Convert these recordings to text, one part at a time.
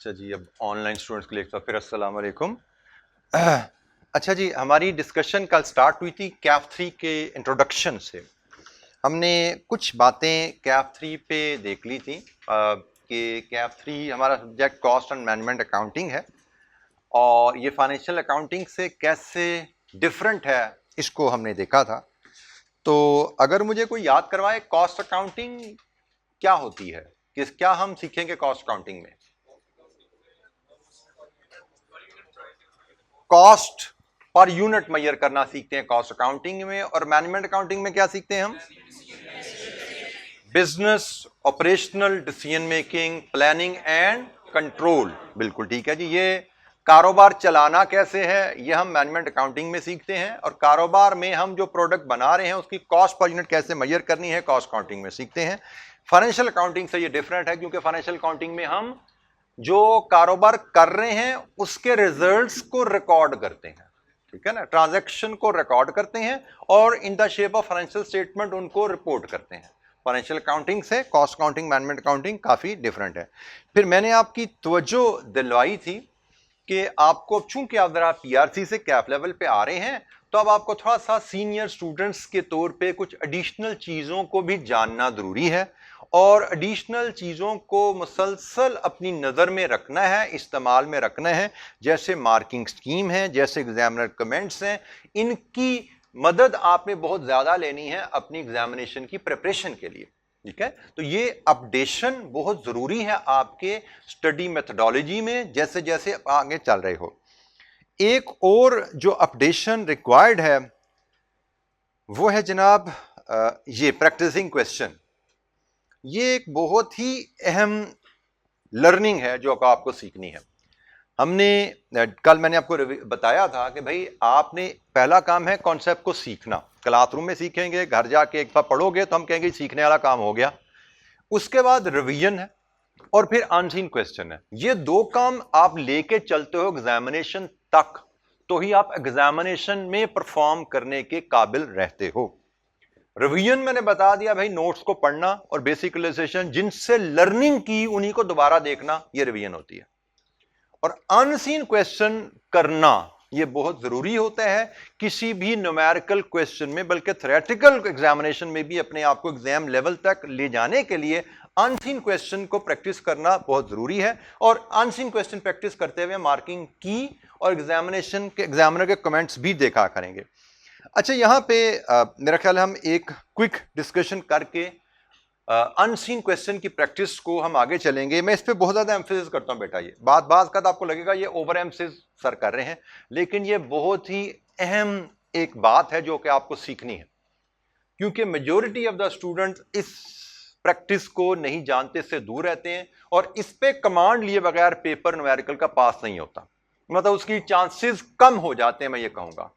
अच्छा जी, अब online students के लिए तो फिर अस्सलाम वालेकुम। अच्छा जी, हमारी डिस्कशन कल स्टार्ट हुई थी कैफ 3 के इंट्रोडक्शन से। हमने कुछ बातें कैफ 3 पे देख ली थी कि कैफ 3 हमारा subject cost and management accounting है और ये फाइनेंशियल अकाउंटिंग से कैसे डिफरेंट है इसको हमने देखा था। तो अगर मुझे कोई याद करवाए कॉस्ट अकाउंटिंग क्या होती है, क्या हम सीखेंगे कॉस्ट अकाउंटिंग में? कॉस्ट पर यूनिट मेजर करना सीखते हैं कॉस्ट अकाउंटिंग में, और मैनेजमेंट अकाउंटिंग में क्या सीखते हैं हम? Business operational decision making, planning and control. बिल्कुल ठीक है जी, ये कारोबार चलाना कैसे है ये हम मैनेजमेंट अकाउंटिंग में सीखते हैं, और कारोबार में हम जो प्रोडक्ट बना रहे हैं उसकी कॉस्ट पर यूनिट कैसे मेजर करनी है कॉस्ट अकाउंटिंग में सीखते हैं। फाइनेंशियल अकाउंटिंग से ये डिफरेंट है क्योंकि फाइनेंशियल अकाउंटिंग में हम जो कारोबार कर रहे हैं उसके रिजल्ट्स को रिकॉर्ड करते हैं, ठीक है ना, ट्रांजैक्शन को रिकॉर्ड करते हैं और in the shape of financial statement उनको रिपोर्ट करते हैं। फाइनेंशियल अकाउंटिंग से कॉस्ट अकाउंटिंग मैनेजमेंट अकाउंटिंग काफी डिफरेंट है। फिर मैंने आपकी तवज्जो दिलवाई थी कि आपको, चूंकि आप जरा पीआरसी से कैफ लेवल पे आ रहे हैं, तो अब आपको थोड़ा सा सीनियर स्टूडेंट्स के तौर पे कुछ एडिशनल चीजों को भी जानना जरूरी है, और एडिशनल चीज़ों को मुसलसल अपनी नज़र में रखना है, इस्तेमाल में रखना है। जैसे मार्किंग स्कीम है, जैसे एग्जामिनर कमेंट्स हैं, इनकी मदद आपने बहुत ज़्यादा लेनी है अपनी एग्जामिनेशन की प्रिपरेशन के लिए, ठीक है। तो ये अपडेशन बहुत ज़रूरी है आपके स्टडी मेथडोलॉजी में जैसे जैसे आगे चल रहे हो। एक और जो अपडेशन रिक्वायर्ड है वो है जनाब ये प्रैक्टिसिंग क्वेश्चन। ये एक बहुत ही अहम लर्निंग है जो आपको सीखनी है। हमने कल मैंने आपको बताया था कि भाई आपने पहला काम है कॉन्सेप्ट को सीखना, क्लासरूम में सीखेंगे, घर जाके एक बार पढ़ोगे तो हम कहेंगे सीखने वाला काम हो गया। उसके बाद रिवीजन है और फिर अनसीन क्वेश्चन है। ये दो काम आप लेके चलते हो एग्जामिनेशन तक, तो ही आप एग्जामिनेशन में परफॉर्म करने के काबिल रहते हो। रिवीजन मैंने बता दिया भाई, नोट्स को पढ़ना और बेसिक रियलाइजेशन जिनसे लर्निंग की उन्हीं को दोबारा देखना, ये रिवीजन होती है। और अनसीन क्वेश्चन करना ये बहुत जरूरी होता है किसी भी न्यूमेरिकल क्वेश्चन में, बल्कि थ्योरेटिकल एग्जामिनेशन में भी अपने आप को एग्जाम लेवल तक ले जाने के लिए अनसीन क्वेश्चन को प्रैक्टिस करना बहुत जरूरी है। और अनसीन क्वेश्चन प्रैक्टिस करते हुए मार्किंग की और एग्जामिनेशन के एग्जामिनर के कमेंट्स भी देखा करेंगे। अच्छा, यहां पे मेरा ख्याल है हम एक क्विक डिस्कशन करके अनसीन क्वेश्चन की प्रैक्टिस को हम आगे चलेंगे। मैं इस पे बहुत ज्यादा एम्फेसिस करता हूं बेटा, ये बात का तो आपको लगेगा ये ओवर एम्फेसिस सर कर रहे हैं, लेकिन ये बहुत ही अहम एक बात है जो कि आपको सीखनी है, क्योंकि मेजोरिटी ऑफ द स्टूडेंट इस प्रैक्टिस को नहीं जानते, से दूर रहते हैं, और इस पे कमांड लिए बगैर पेपर न्यूमेरिकल का पास नहीं होता, मतलब उसकी चांसेस कम हो जाते हैं, मैं ये कहूंगा।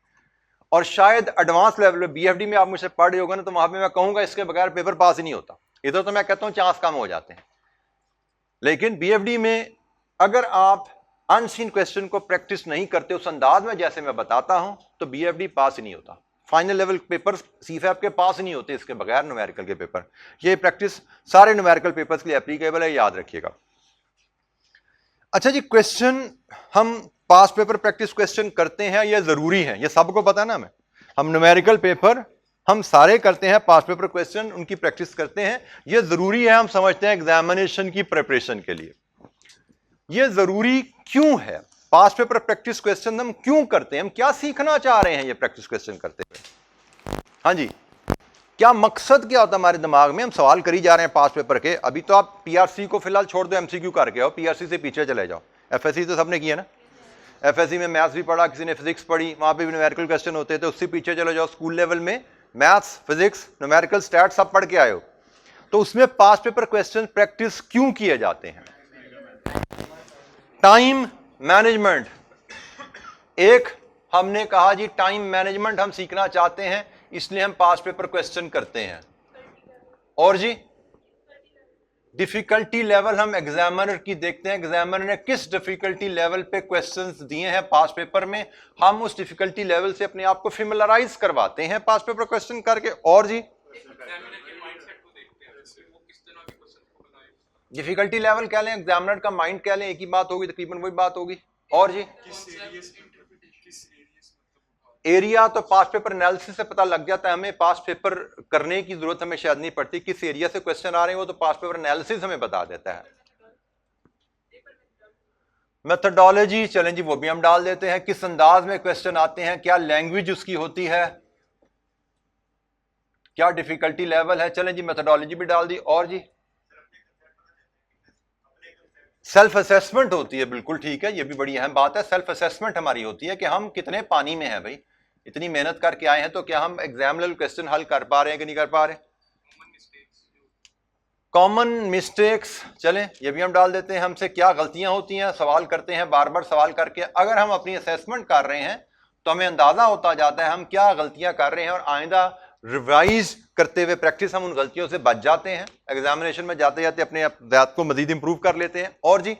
और शायद एडवांस लेवल में बीएफडी में आप मुझसे पढ़ रहे होगा ना, तो वहां पे मैं कहूंगा इसके बगैर पेपर पास ही नहीं होता। इधर तो मैं कहता हूं चांस कम हो जाते हैं, लेकिन बीएफडी में अगर आप अनसीन क्वेश्चन को प्रैक्टिस नहीं करते उस अंदाज में जैसे मैं बताता हूं, तो बीएफडी पास ही नहीं होता। फाइनल लेवल पेपर सीफैप के पास ही नहीं होते इसके बगैर न्यूमेरिकल के पेपर। ये प्रैक्टिस सारे न्यूमेरिकल पेपर्स के लिए एप्लीकेबल है, याद रखिएगा। अच्छा जी, क्वेश्चन हम पास पेपर प्रैक्टिस क्वेश्चन करते हैं, यह जरूरी है, यह सबको पता है ना। हम न्यूमेरिकल पेपर हम सारे करते हैं, पास पेपर क्वेश्चन उनकी प्रैक्टिस करते हैं, यह जरूरी है। हम समझते हैं एग्जामिनेशन की प्रिपरेशन के लिए यह जरूरी क्यों है? पास पेपर प्रैक्टिस क्वेश्चन हम क्यों करते हैं? हम क्या सीखना चाह रहे हैं ये प्रैक्टिस क्वेश्चन करते हुए? हाँ जी, क्या मकसद क्या होता है हमारे दिमाग में? हम सवाल करी जा रहे हैं पास पेपर के। अभी तो आप पीआरसी को फिलहाल छोड़ दो, एमसीक्यू करके आओ, पीआरसी से पीछे चले जाओ। एफएससी तो सबने किया ना, एफएससी में मैथ्स भी पढ़ा, किसी ने फिजिक्स पढ़ी, वहां पे भी न्यूमेरिकल क्वेश्चन होते थे। उससे पीछे चले जाओ, स्कूल लेवल में मैथ्स, फिजिक्स, न्यूमेरिकल, स्टैट सब पढ़ के आए हो। तो उसमें पास पेपर क्वेश्चन प्रैक्टिस क्यों किए जाते हैं? टाइम मैनेजमेंट, एक हमने कहा जी टाइम मैनेजमेंट हम सीखना चाहते हैं, इसलिए हम पास पेपर क्वेश्चन करते हैं। और जी डिफिकल्टी लेवल हम एग्जामिनर की देखते हैं, एग्जामिनर ने किस डिफिकल्टी लेवल पे क्वेश्चंस दिए हैं पास पेपर में, हम उस डिफिकल्टी लेवल से अपने आप को फेमिलराइज करवाते हैं पास पेपर क्वेश्चन करके। और जी डिफिकल्टी लेवल कह लें, एग्जामिनर का माइंड कह लें, एक ही बात होगी, तकरीबन वही बात होगी। और जी एरिया तो पास्ट पेपर एनालिसिस से पता लग जाता है, हमें पास्ट पेपर करने की जरूरत हमें शायद नहीं पड़ती, किस एरिया से क्वेश्चन आ रहे हैं वो तो पास्ट पेपर एनालिसिस हमें बता देता है। मेथोडोलॉजी चलें जी वो भी हम डाल देते हैं, किस अंदाज में क्वेश्चन आते हैं, क्या लैंग्वेज उसकी होती है, क्या डिफिकल्टी लेवल है, चलें जी मेथोडोलॉजी भी डाल दी। और जी सेल्फ असेसमेंट होती है, बिल्कुल ठीक है, ये भी बड़ी अहम बात है। सेल्फ असेसमेंट हमारी होती है कि हम कितने पानी में हैं भाई, इतनी मेहनत करके आए हैं तो क्या हम एग्जाम लेवल क्वेश्चन हल कर पा रहे हैं कि नहीं कर पा रहे। कॉमन मिस्टेक्स चलें ये भी हम डाल देते हैं, हमसे क्या गलतियां होती हैं, सवाल करते हैं बार बार सवाल करके, अगर हम अपनी असेसमेंट कर रहे हैं तो हमें अंदाजा होता जाता है हम क्या गलतियां कर रहे हैं और आइंदा रिवाइज करते हुए प्रैक्टिस हम उन गलतियों से बच जाते हैं, एग्जामिनेशन में जाते जाते अपने आप को मजीद इंप्रूव कर लेते हैं। और जी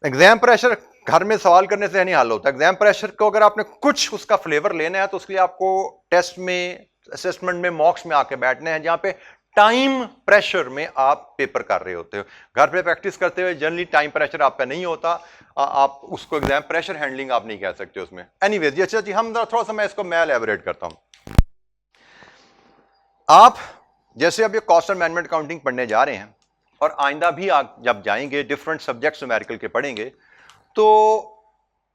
एग्जाम प्रेशर घर में सवाल करने से नहीं हल होता, एग्जाम प्रेशर को अगर आपने कुछ उसका फ्लेवर लेना है तो उसके लिए आपको टेस्ट में, असेसमेंट में, मॉक्स में आके बैठने हैं जहां पे टाइम प्रेशर में आप पेपर कर रहे होते हो। घर पे प्रैक्टिस करते हुए जनरली टाइम प्रेशर आपका नहीं होता, आप उसको एग्जाम प्रेशर हैंडलिंग आप नहीं कह सकते उसमें। एनीवेज अच्छा जी हम थोड़ा सा मैं इसको मैं एलैबोरेट करता हूं। आप जैसे अब ये कॉस्ट और मैनेजमेंट अकाउंटिंग पढ़ने जा रहे हैं और आइंदा भी आप जब जाएंगे डिफरेंट सब्जेक्ट्स न्यूमेरिकल के पढ़ेंगे तो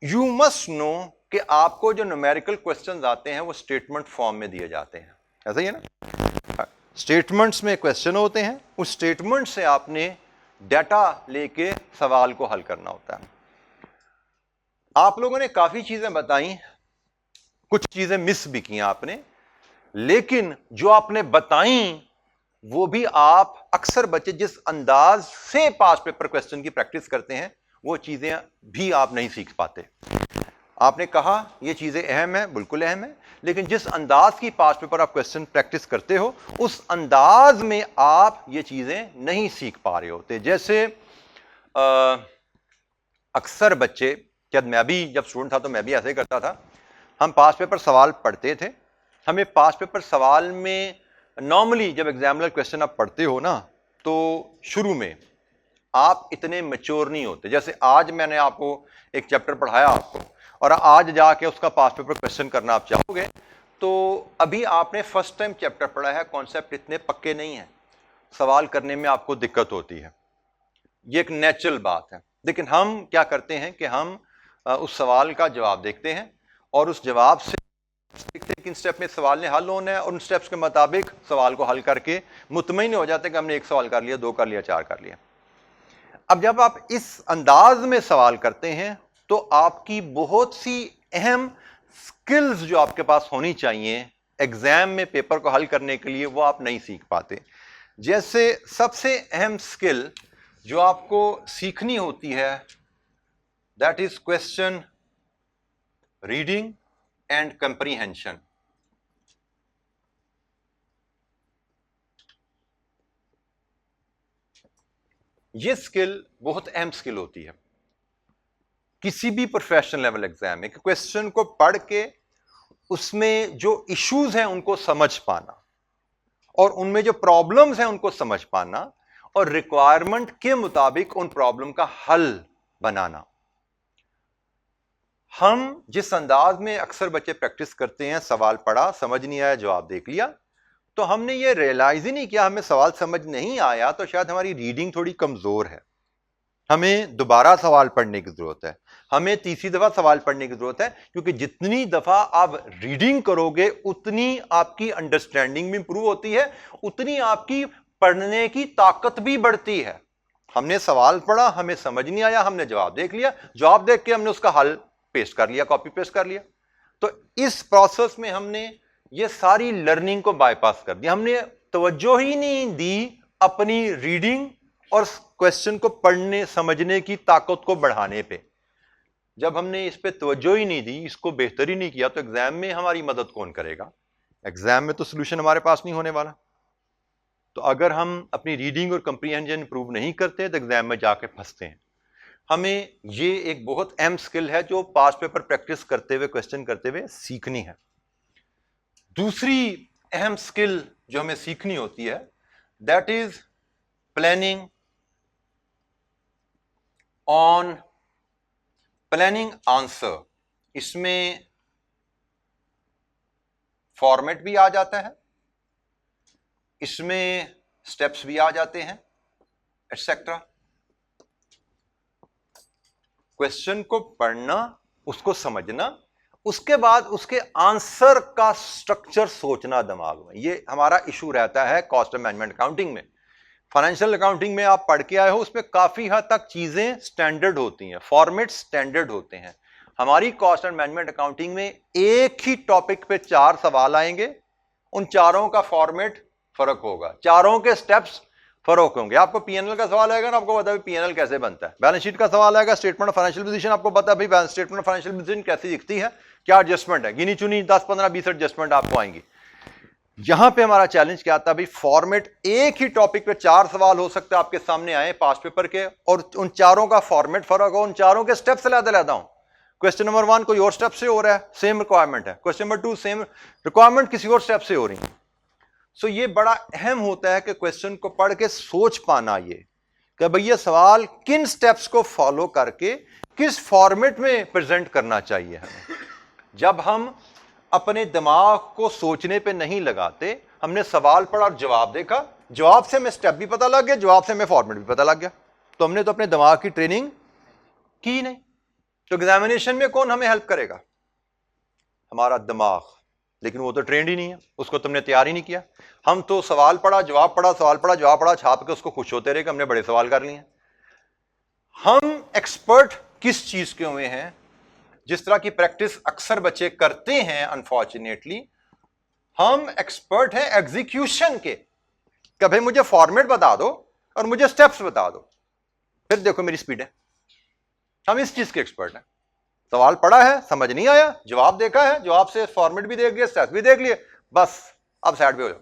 यू मस्ट नो कि आपको जो न्यूमेरिकल क्वेश्चंस आते हैं वो स्टेटमेंट फॉर्म में दिए जाते हैं, ऐसा ही है ना। स्टेटमेंट्स में क्वेश्चन होते हैं, उस स्टेटमेंट से आपने डाटा लेके सवाल को हल करना होता है। आप लोगों ने काफी चीजें बताई, कुछ चीजें मिस भी की आपने, लेकिन जो आपने बताई वो भी आप अक्सर बच्चे जिस अंदाज से पास्ट पेपर क्वेश्चन की प्रैक्टिस करते हैं वो चीजें भी आप नहीं सीख पाते। आपने कहा ये चीजें अहम है, बिल्कुल अहम है, लेकिन जिस अंदाज की पास्ट पेपर आप क्वेश्चन प्रैक्टिस करते हो उस अंदाज में आप ये चीजें नहीं सीख पा रहे होते। जैसे अक्सर बच्चे, जब मैं भी जब स्टूडेंट था तो मैं भी ऐसे ही करता था, हम पास्ट पेपर सवाल पढ़ते थे, हमें पास्ट पेपर सवाल में नॉर्मली जब एग्जामिनर क्वेश्चन आप पढ़ते हो ना तो शुरू में आप इतने मैच्योर नहीं होते। जैसे आज मैंने आपको एक चैप्टर पढ़ाया आपको और आज जाके उसका पास्ट पेपर क्वेश्चन करना आप चाहोगे तो अभी आपने फर्स्ट टाइम चैप्टर पढ़ा है, कॉन्सेप्ट इतने पक्के नहीं है, सवाल करने में आपको दिक्कत होती है, ये एक नेचुरल बात है। लेकिन हम क्या करते हैं कि हम उस सवाल का जवाब देखते हैं और उस जवाब से देखते हैं किन स्टेप में सवाल ने हल होना है और उन स्टेप्स के मुताबिक सवाल को हल करके मुतमईन हो जाते हैं कि हमने एक सवाल कर लिया, दो कर लिया, चार कर लिया। अब जब आप इस अंदाज में सवाल करते हैं तो आपकी बहुत सी अहम स्किल्स जो आपके पास होनी चाहिए एग्जाम में पेपर को हल करने के लिए वो आप नहीं सीख पाते। जैसे सबसे अहम स्किल जो आपको सीखनी होती है that is question reading and comprehension. ये स्किल बहुत अहम स्किल होती है किसी भी प्रोफेशनल लेवल एग्जाम में, क्वेश्चन को पढ़ के उसमें जो इश्यूज हैं उनको समझ पाना और उनमें जो प्रॉब्लम्स हैं उनको समझ पाना और रिक्वायरमेंट के मुताबिक उन प्रॉब्लम का हल बनाना। हम जिस अंदाज में अक्सर बच्चे प्रैक्टिस करते हैं, सवाल पढ़ा, समझ नहीं आया, जवाब देख लिया, तो हमने ये रियलाइज ही नहीं किया, हमें सवाल समझ नहीं आया तो शायद हमारी रीडिंग थोड़ी कमजोर है, हमें दोबारा सवाल पढ़ने की जरूरत है, हमें तीसरी दफा सवाल पढ़ने की जरूरत है, क्योंकि जितनी दफा आप रीडिंग करोगे उतनी आपकी अंडरस्टैंडिंग भी इंप्रूव होती है, उतनी आपकी पढ़ने की ताकत भी बढ़ती है। हमने सवाल पढ़ा, हमें समझ नहीं आया, हमने जवाब देख लिया, जवाब देख के हमने उसका हल पेस्ट कर लिया, कॉपी पेस्ट कर लिया, तो इस प्रोसेस में हमने ये सारी लर्निंग को बाईपास कर दिया, हमने तवज्जो ही नहीं दी अपनी रीडिंग और क्वेश्चन को पढ़ने समझने की ताकत को बढ़ाने पे। जब हमने इस पे तवज्जो ही नहीं दी, इसको बेहतर ही नहीं किया, तो एग्जाम में हमारी मदद कौन करेगा? एग्जाम में तो सोल्यूशन हमारे पास नहीं होने वाला। तो अगर हम अपनी रीडिंग और कंप्रीहेंशन इंप्रूव नहीं करते तो एग्जाम में जाके फंसते हैं। हमें ये एक बहुत अहम स्किल है जो पास्ट पेपर प्रैक्टिस करते हुए, क्वेश्चन करते हुए सीखनी है। दूसरी अहम स्किल जो हमें सीखनी होती है that is planning on planning answer. इसमें फॉर्मेट भी आ जाता है, इसमें स्टेप्स भी आ जाते हैं, एटसेट्रा। क्वेश्चन को पढ़ना, उसको समझना, उसके बाद उसके आंसर का स्ट्रक्चर सोचना दिमाग में, ये हमारा इशू रहता है कॉस्ट मैनेजमेंट अकाउंटिंग में। फाइनेंशियल अकाउंटिंग में आप पढ़ के आए हो, उसमें काफी हद तक चीजें स्टैंडर्ड होती हैं, फॉर्मेट स्टैंडर्ड होते हैं। हमारी कॉस्ट एंड मैनेजमेंट अकाउंटिंग में एक ही टॉपिक पे 4 सवाल आएंगे, उन चारों का फॉर्मेट फर्क होगा, चारों के स्टेप्स फर्क होंगे। आपको पीएनएल का सवाल आएगा ना, आपको पता है पीएनएल कैसे बनता है। बैलेंस शीट का सवाल आएगा, स्टेटमेंट ऑफ फाइनेंशियल पोजीशन, आपको पता है भाई स्टेटमेंट ऑफ फाइनेंशियल पोजीशन कैसी दिखती है, क्या एडजस्टमेंट है, गिनी चुनी 10 15 20 एडजस्टमेंट आपको आएंगी। यहां पे हमारा चैलेंज क्या था भाई, फॉर्मेट एक ही टॉपिक पे 4 सवाल हो सकते हैं आपके सामने आए पास्ट पेपर के, और उन चारों का फॉर्मेट फर्क हो, उन चारों के स्टेप्स अलग-अलग हूं। क्वेश्चन नंबर 1 कोई और स्टेप से हो रहा है, सेम रिक्वायरमेंट है। क्वेश्चन नंबर 2 सेम रिक्वायरमेंट किसी और स्टेप से हो रही है। सो ये बड़ा अहम होता है कि क्वेश्चन को पढ़ के सोच पाना, ये कि भाई ये सवाल किन स्टेप्स को फॉलो करके किस फॉर्मेट में प्रेजेंट करना चाहिए हमें। जब हम अपने दिमाग को सोचने पे नहीं लगाते, हमने सवाल पढ़ा और जवाब देखा, जवाब से हमें स्टेप भी पता लग गया, जवाब से हमें फॉर्मेट भी पता लग गया, तो हमने तो अपने दिमाग की ट्रेनिंग की नहीं। तो एग्जामिनेशन में कौन हमें हेल्प करेगा, हमारा दिमाग, लेकिन वो तो ट्रेंड ही नहीं है, उसको तुमने तैयार ही नहीं किया। हम तो सवाल पढ़ा जवाब पढ़ा, सवाल पढ़ा जवाब पढ़ा, छाप के उसको खुश होते रहे कि हमने बड़े सवाल कर लिए। हम एक्सपर्ट किस चीज के हुए हैं, जिस तरह की प्रैक्टिस अक्सर बच्चे करते हैं अनफॉर्चुनेटली, हम एक्सपर्ट हैं एग्जीक्यूशन के, कि भाई मुझे फॉर्मेट बता दो और मुझे स्टेप्स बता दो, फिर देखो मेरी स्पीड है। हम इस चीज के एक्सपर्ट हैं, सवाल पढ़ा है समझ नहीं आया, जवाब देखा है, जवाब से फॉर्मेट भी देख लिया, स्टेप्स भी देख लिए, बस अब साइड पे हो जाओ,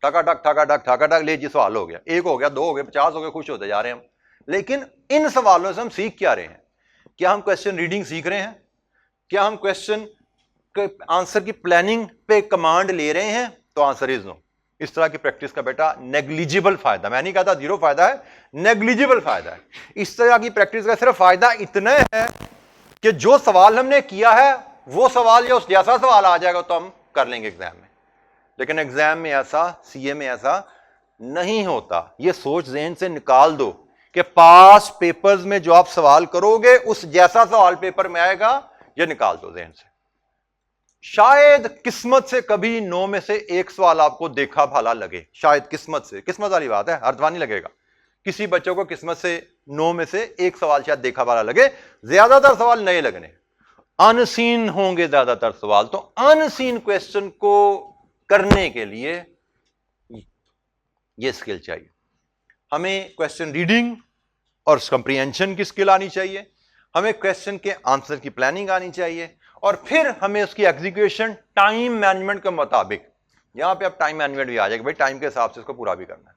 ठका ठक ले जी सवाल हो गया, 1 हो गया, 2 हो गए, 50 हो गए, खुश होते जा रहे हैं हम। लेकिन इन सवालों से हम सीख क्या रहे हैं? क्या हम क्वेश्चन रीडिंग सीख रहे हैं? क्या हम क्वेश्चन के आंसर की प्लानिंग पे कमांड ले रहे हैं? तो आंसर इज नो। इस तरह की प्रैक्टिस का बेटा नेग्लिजिबल फायदा, मैं नहीं कहता 0 फायदा है, नेग्लिजिबल फायदा है। इस तरह की प्रैक्टिस का सिर्फ फायदा इतना है कि जो सवाल हमने किया है वो सवाल या उस जैसा सवाल आ जाएगा तो हम कर लेंगे एग्जाम में। लेकिन एग्जाम में ऐसा, सीए में ऐसा नहीं होता। ये सोच ज़हन से निकाल दो कि पास पेपर्स में जो आप सवाल करोगे उस जैसा सवाल पेपर में आएगा, ये निकाल दो ज़हन से। शायद किस्मत से कभी 9 में से 1 सवाल आपको देखा भाला लगे, शायद किस्मत से, किस्मत वाली बात है, अर्धवा नहीं लगेगा। किसी बच्चों को किस्मत से 9 में से 1 सवाल शायद देखा भाला लगे, ज्यादातर सवाल नए लगने, अनसीन होंगे ज्यादातर सवाल। तो अनसीन क्वेश्चन को करने के लिए यह स्किल चाहिए हमें। क्वेश्चन रीडिंग और कंप्रीहेंशन की स्किल आनी चाहिए, हमें क्वेश्चन के आंसर की प्लानिंग आनी चाहिए, और फिर हमें उसकी एग्जीक्यूशन टाइम मैनेजमेंट के मुताबिक, यहां पे अब टाइम मैनेजमेंट भी आ जाएगा, भाई टाइम के हिसाब से इसको पूरा भी करना है।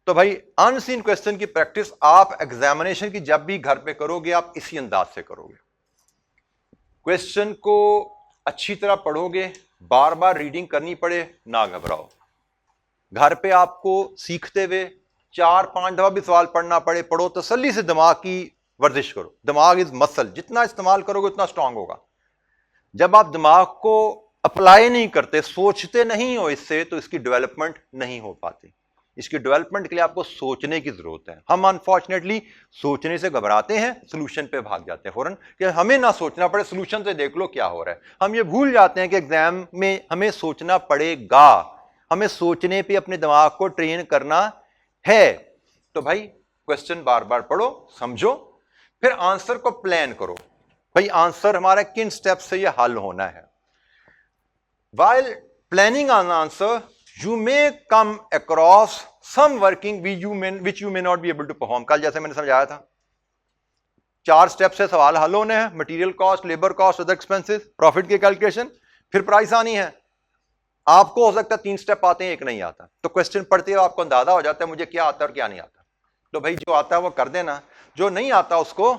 तो भाई अनसीन क्वेश्चन की प्रैक्टिस आप एग्जामिनेशन की जब भी घर पे करोगे, आप इसी अंदाज से करोगे। क्वेश्चन को अच्छी तरह पढ़ोगे, बार बार रीडिंग करनी पड़े ना घबराओ। घर पे आपको सीखते हुए 4-5 दफा भी सवाल पढ़ना पड़े, पढ़ो, तसल्ली से दिमाग की वर्जिश करो। दिमाग इज मसल, जितना इस्तेमाल करोगे उतना स्ट्रांग होगा। जब आप दिमाग को अप्लाई नहीं करते, सोचते नहीं हो इससे, तो इसकी डेवलपमेंट नहीं हो पाती। इसकी डेवलपमेंट के लिए आपको सोचने की जरूरत है। हम अनफॉर्चुनेटली सोचने से घबराते हैं, सोल्यूशन पे भाग जाते हैं फौरन कि हमें ना सोचना पड़े, सोल्यूशन से देख लो क्या हो रहा है। हम ये भूल जाते हैं कि एग्जाम में हमें सोचना पड़ेगा, हमें सोचने पे अपने दिमाग को ट्रेन करना है। तो भाई क्वेश्चन बार बार पढ़ो, समझो, फिर आंसर को प्लान करो। भाई आंसर हमारा किन स्टेप से ये हल होना है। While planning an answer, you may come across some working which you may not be able to perform। कल जैसे मैंने समझाया था, 4 स्टेप से सवाल हल होने हैं, material cost, labour cost, other expenses, profit की कैलकुलेशन, फिर प्राइस आनी है। आपको हो सकता है 3 स्टेप आते हैं, 1 नहीं आता, तो क्वेश्चन पढ़ते हुए आपको अंदाजा हो जाता है मुझे क्या आता है और क्या नहीं आता। तो भाई जो आता है वो कर देना, जो नहीं आता उसको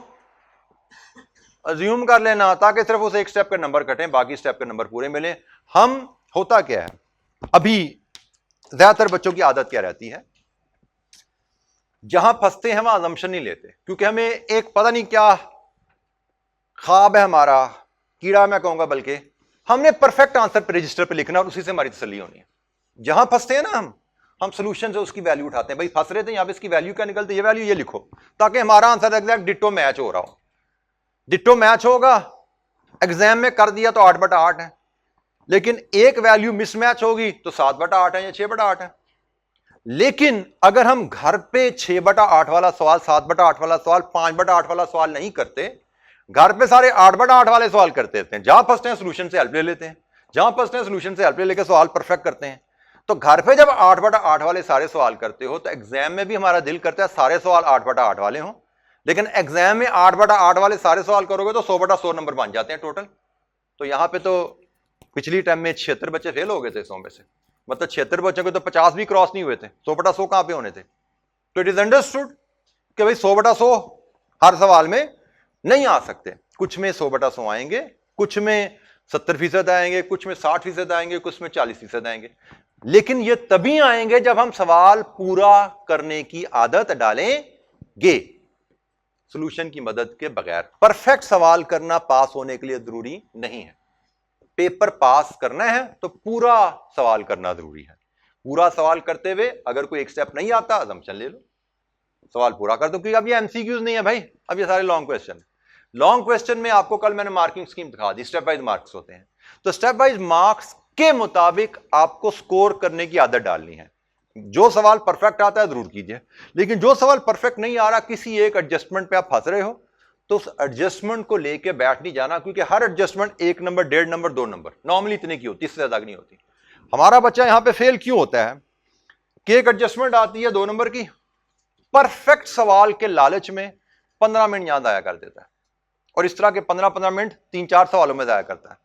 अज्यूम कर लेना, ताकि सिर्फ उस 1 स्टेप के नंबर कटें, बाकी स्टेप के नंबर पूरे मिले। हम होता क्या है, अभी ज्यादातर बच्चों की आदत क्या रहती है, जहां फंसते हैं वहां अजम्पशन नहीं लेते, क्योंकि हमें एक पता नहीं क्या ख्वाब है हमारा, कीड़ा मैं कहूंगा, बल्कि हमने परफेक्ट आंसर पे रजिस्टर पे लिखना और उसी से हमारी तसल्ली होनी है। जहां फंसते हैं ना हम सोल्यूशन से उसकी वैल्यू उठाते हैं, भाई फंस रहे थे यहां पे, इसकी वैल्यू क्या निकलती है, ये वैल्यू ये लिखो, ताकि हमारा आंसर एग्जैक्ट डिट्टो मैच हो रहा हो। डिट्टो मैच होगा, एग्जाम में कर दिया तो 8/8 है, लेकिन एक वैल्यू मिसमैच होगी तो 7/8 है या 6/8 है। लेकिन अगर हम घर पे 6/8 वाला सवाल, 7/8 वाला सवाल, 5/8 वाला सवाल नहीं करते, घर पे सारे 8/8 वाले सवाल करते रहते हैं, जहां फंसते हैं सोल्यूशन से हेल्प ले लेते हैं, जहां फंसते हैं सोल्यूशन से हेल्प ले लेकर सवाल परफेक्ट करते हैं। तो घर पे जब 8/8 वाले सारे सवाल करते हो तो एग्जाम में भी हमारा दिल करता है सारे सवाल 8/8 वाले हों, लेकिन एग्जाम में 8/8 वाले सारे सवाल करोगे तो 100/100 नंबर बन जाते हैं टोटल। तो यहां पे तो पिछली टाइम में 76 बच्चे फेल हो गए थे 100 में से, मतलब 76 बच्चों के तो 50 भी क्रॉस नहीं हुए थे, 100/100 कहां पे होने थे। तो इट इज अंडरस्टूड कि भाई 100/100 हर सवाल में नहीं आ सकते, कुछ में 100/100 आएंगे, कुछ में 70% आएंगे, कुछ में 60% आएंगे, कुछ में 40% आएंगे। लेकिन ये तभी आएंगे जब हम सवाल पूरा करने की आदत डालेंगे, सॉल्यूशन की मदद के बगैर। परफेक्ट सवाल करना पास होने के लिए जरूरी नहीं है, पेपर पास करना है तो पूरा सवाल करना जरूरी है। पूरा सवाल करते हुए अगर कोई एक स्टेप नहीं आता, असम्पशन ले लो, सवाल पूरा कर दो, क्योंकि अब ये एमसीक्यूज नहीं है भाई, अब ये सारे लॉन्ग क्वेश्चन। लॉन्ग क्वेश्चन में आपको कल मैंने मार्किंग स्कीम दिखा दी, स्टेप वाइज मार्क्स होते हैं, तो स्टेप वाइज मार्क्स के मुताबिक आपको स्कोर करने की आदत डालनी है। जो सवाल परफेक्ट आता है जरूर कीजिए, लेकिन जो सवाल परफेक्ट नहीं आ रहा, किसी एक एडजस्टमेंट पे आप फंस रहे हो, तो उस एडजस्टमेंट को लेके बैठ नहीं जाना, क्योंकि हर adjustment 1 number, 1.5 number, 2 number, normally इतने की होती है, इससे ज्यादा नहीं होती। हमारा बच्चा यहां पे फेल क्यों होता है कि एक एडजस्टमेंट आती है 2 नंबर की, परफेक्ट सवाल के लालच में 15 मिनट यहां जाया कर देता है, और इस तरह के 15-15 मिनट 3-4 सवालों में जाया करता है।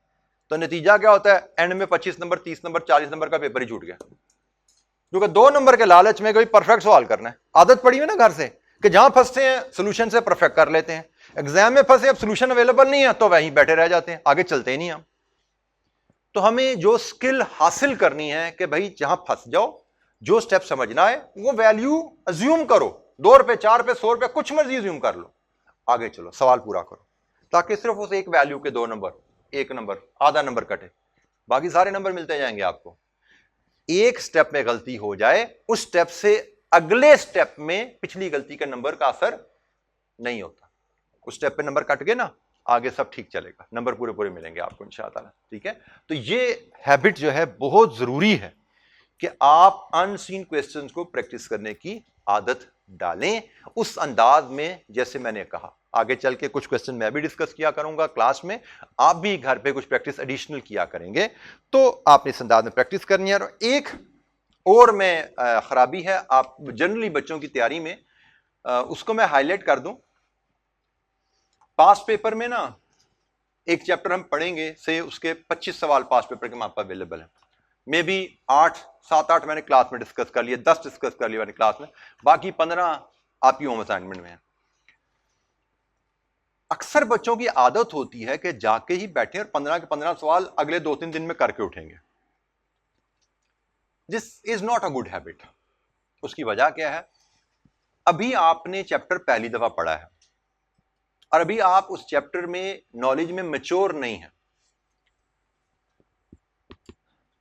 तो नतीजा क्या होता है, एंड में 25 नंबर, 30 नंबर, 40 नंबर का पेपर ही छूट गया, क्योंकि 2 नंबर के लालच में कोई परफेक्ट सवाल करना है। आदत पड़ी है ना घर से कि जहां फंसते हैं सोल्यूशन से परफेक्ट कर लेते हैं, एग्जाम में फंसे, अब सोल्यूशन अवेलेबल नहीं है तो वहीं बैठे रह जाते हैं, आगे चलते ही नहीं हम। तो हमें जो स्किल हासिल करनी है कि भाई जहां फंस जाओ, जो स्टेप समझना है वो वैल्यू अज्यूम करो, 2 रुपए, 4 रुपए, 100 रुपए, कुछ मर्जी अज्यूम कर लो, आगे चलो, सवाल पूरा करो, ताकि सिर्फ उस एक वैल्यू के 2 नंबर, 1 नंबर, आधा नंबर कटे, बाकी सारे नंबर मिलते जाएंगे आपको। एक स्टेप में गलती हो जाए, उस स्टेप से अगले स्टेप में पिछली गलती के नंबर का असर नहीं होता, उस स्टेप पे नंबर कट गए ना, आगे सब ठीक चलेगा, नंबर पूरे पूरे मिलेंगे आपको इंशाअल्लाह। ठीक है, तो ये हैबिट जो है बहुत जरूरी है कि आप अनसीन क्वेश्चंस को प्रैक्टिस करने की आदत डालें उस अंदाज में जैसे मैंने कहा। आगे चल के कुछ क्वेश्चन मैं भी डिस्कस किया करूंगा क्लास में, आप भी घर पे कुछ प्रैक्टिस एडिशनल किया करेंगे, तो आपने इस अंदाज में प्रैक्टिस करनी है। और एक और में खराबी है आप जनरली बच्चों की तैयारी में, उसको मैं हाईलाइट कर दूं। पास पेपर में ना एक चैप्टर हम पढ़ेंगे से उसके 25 सवाल पास पेपर के वहां पर अवेलेबल है, मे बी 7-8 मैंने क्लास में डिस्कस कर लिया, 10 डिस्कस कर लिया मैंने क्लास में, बाकी 15 आपकी होम असाइनमेंट में है। अक्सर बच्चों की आदत होती है कि जाके ही बैठे और 15 के 15 सवाल अगले 2-3 दिन में करके उठेंगे। This is not a good habit. उसकी वजह क्या है, अभी आपने चैप्टर पहली दफा पढ़ा है और अभी आप उस चैप्टर में नॉलेज में मैच्योर नहीं है।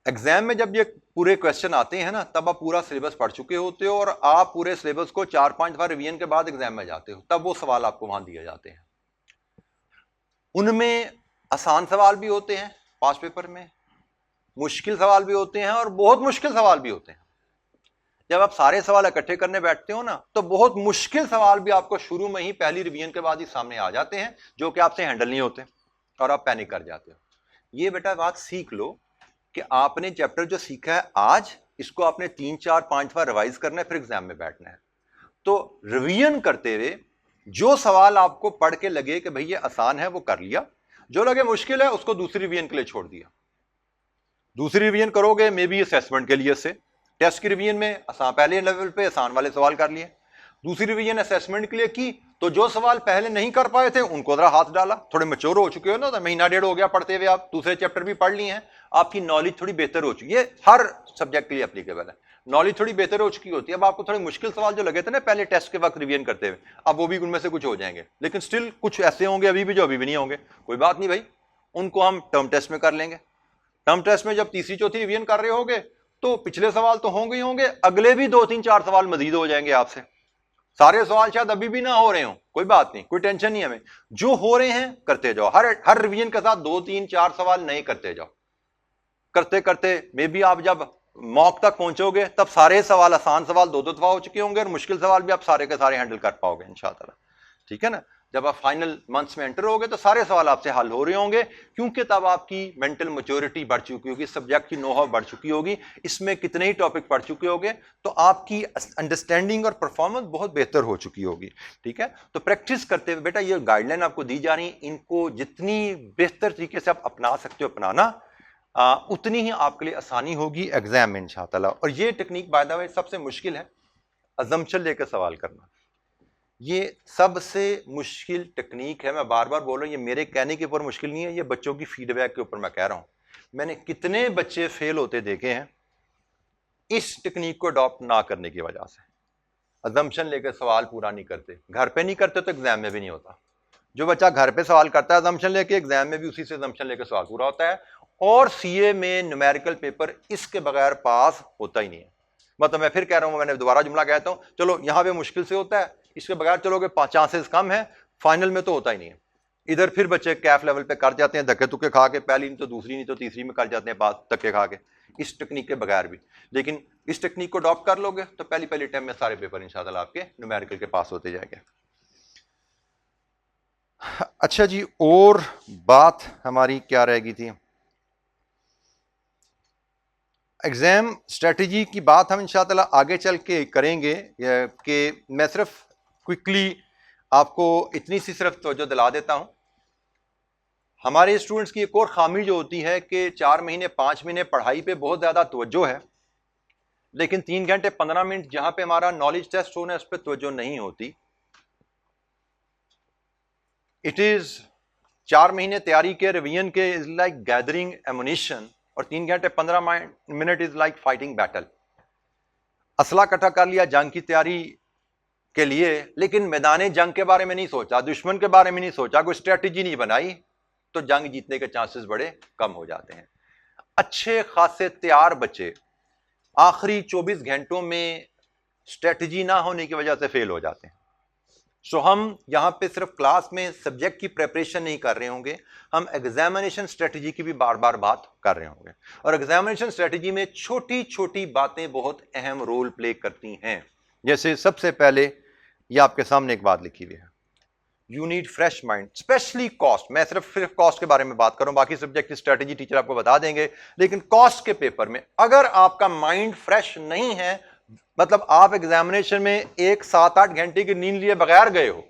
एग्जाम में जब ये पूरे क्वेश्चन आते हैं ना, तब आप पूरा सिलेबस पढ़ चुके होते हो और आप पूरे सिलेबस को 4-5 बार रिवीजन के बाद एग्जाम में जाते हो, तब वो सवाल आपको वहां दिए जाते हैं। उनमें आसान सवाल भी होते हैं पास पेपर में, मुश्किल सवाल भी होते हैं और बहुत मुश्किल सवाल भी होते हैं। जब आप सारे सवाल इकट्ठे करने बैठते हो ना, तो बहुत मुश्किल सवाल भी आपको शुरू में ही पहली रिवीजन के बाद ही सामने आ जाते हैं, जो कि आपसे हैंडल नहीं होते और आप पैनिक कर जाते हो। ये बेटा बात सीख लो कि आपने चैप्टर जो सीखा है आज, इसको आपने 3-4-5 बार रिवाइज करना है, फिर एग्जाम में बैठना है। तो रिवीजन करते हुए जो सवाल आपको पढ़ के लगे कि भाई ये आसान है वो कर लिया, जो लगे मुश्किल है उसको दूसरी रिवीजन के लिए छोड़ दिया। दूसरी रिवीजन करोगे मे बी असेसमेंट के लिए, से टेस्ट की रिवीजन में आसान पहले लेवल पे आसान वाले सवाल कर लिए, दूसरी रिवीजन असेसमेंट के लिए की, तो जो सवाल पहले नहीं कर पाए थे उनको जरा हाथ डाला, थोड़े मैच्योर हो चुके हो ना, तो महीना 1.5 हो गया पढ़ते हुए, आप दूसरे चैप्टर भी पढ़ लिए हैं, आपकी नॉलेज थोड़ी बेहतर हो चुकी है। हर सब्जेक्ट के लिए एप्लीकेबल है। नॉलेज थोड़ी बेहतर हो चुकी होती है। अब आपको थोड़े मुश्किल सवाल जो लगे थे ना पहले टेस्ट के वक्त रिवीजन करते हुए, अब वो भी उनमें से कुछ हो जाएंगे, लेकिन स्टिल कुछ ऐसे होंगे अभी भी जो अभी भी नहीं होंगे। कोई बात नहीं भाई, उनको हम टर्म टेस्ट में कर लेंगे। टर्म टेस्ट में जब तीसरी चौथी रिवीजन कर रहे होंगे तो पिछले सवाल तो होंगे ही होंगे, अगले भी 2-3-4 सवाल मजीद हो जाएंगे आपसे। सारे सवाल शायद अभी भी ना हो रहे हो, कोई बात नहीं, कोई टेंशन नहीं हमें, जो हो रहे हैं करते जाओ। हर रिवीजन के साथ 2-3-4 सवाल नए करते जाओ। करते करते मे बी आप जब मॉक तक पहुंचोगे तब सारे सवाल, आसान सवाल 2-2 दफा हो चुके होंगे और मुश्किल सवाल भी आप सारे के सारे हैंडल कर पाओगे इंशाअल्लाह। ठीक है ना? जब आप फाइनल मंथ्स में एंटर होगे तो सारे सवाल आपसे हल हो रहे होंगे, क्योंकि तब आपकी मेंटल मैच्योरिटी बढ़ चुकी होगी, सब्जेक्ट की नो-हाउ बढ़ चुकी होगी, इसमें कितने ही टॉपिक पढ़ चुके होगे, तो आपकी अंडरस्टैंडिंग और परफॉर्मेंस बहुत बेहतर हो चुकी होगी। ठीक है? तो प्रैक्टिस करते हुए बेटा ये गाइडलाइन आपको दी जा रही, इनको जितनी बेहतर तरीके से आप अपना सकते हो अपनाना, उतनी ही आपके लिए आसानी होगी एग्जाम में इंशाअल्लाह। और ये टेक्निक बाय द वे सबसे मुश्किल है, अजम्पशन लेकर सवाल करना। ये सबसे मुश्किल टेक्निक है। मैं बार बार बोल रहा हूं, ये मेरे कहने के ऊपर मुश्किल नहीं है, ये बच्चों की फीडबैक के ऊपर मैं कह रहा हूं। मैंने कितने बच्चे फेल होते देखे हैं इस टेक्निक को अडॉप्ट ना करने की वजह से। अजम्पशन लेकर सवाल पूरा नहीं करते, घर पे नहीं करते तो एग्जाम में भी नहीं होता। जो बच्चा घर पे सवाल करता है अजम्पशन लेके, एग्जाम में भी उसी से अजम्पशन लेकर सवाल पूरा होता है। और सीए में न्यूमेरिकल पेपर इसके बगैर पास होता ही नहीं है। मतलब मैं फिर कह रहा हूं, मैंने दोबारा जुमला कहता हूं, चलो यहां पे मुश्किल से होता है, इसके बगैर चलोगे चांसेस कम है, फाइनल में तो होता ही नहीं है। इधर फिर बच्चे कैफ लेवल पे कर जाते हैं धक्के तुक्के खा के, पहली नहीं तो दूसरी नहीं तो तीसरी में कर जाते हैं पास धक्के खा के, इस टेक्निक के बगैर भी। लेकिन इस टेक्निक को अडॉप्ट कर लोगे तो पहली टाइम में सारे पेपर इंशाअल्लाह आपके न्यूमेरिकल के पास होते जाएंगे। अच्छा जी, और बात हमारी क्या रह गई थी? एग्जाम स्ट्रेटजी की बात हम इंशाअल्लाह आगे चल के करेंगे, कि मैं सिर्फ क्विकली आपको इतनी सी सिर्फ तवज्जो दिला देता हूं। हमारे स्टूडेंट्स की एक और खामी जो होती है कि 4 महीने 5 महीने पढ़ाई पे बहुत ज्यादा तवज्जो है, लेकिन 3 घंटे 15 मिनट जहां पे हमारा नॉलेज टेस्ट होना है उस पर तवज्जो नहीं होती। इट इज 4 महीने तैयारी के रिवीजन के इज लाइक गैदरिंग एमुनिशन, और 3 घंटे 15 minute is like fighting battle. असला इकट्ठा कर लिया जंग की तैयारी के लिए, लेकिन मैदान जंग के बारे में नहीं सोचा, दुश्मन के बारे में नहीं सोचा, कोई स्ट्रेटजी नहीं बनाई, तो जंग जीतने के चांसेस बड़े कम हो जाते हैं। अच्छे खासे तैयार बच्चे आखिरी 24 घंटों में स्ट्रेटजी ना होने की वजह से फेल हो जाते हैं। सो हम यहां पे सिर्फ क्लास में सब्जेक्ट की प्रिपरेशन नहीं कर रहे होंगे, हम एग्जामिनेशन स्ट्रेटजी की भी बार बार बात कर रहे होंगे। और एग्जामिनेशन स्ट्रेटजी में छोटी छोटी बातें बहुत अहम रोल प्ले करती हैं। जैसे सबसे पहले ये आपके सामने एक बात लिखी हुई है, you need fresh mind, specially cost. मैं सिर्फ कॉस्ट के बारे में बात करूं, बाकी सब्जेक्ट की स्ट्रेटजी टीचर आपको बता देंगे, लेकिन कॉस्ट के पेपर में अगर आपका माइंड फ्रेश नहीं है, मतलब आप एग्जामिनेशन में एक 7-8 घंटे की नींद लिए बगैर गए हो,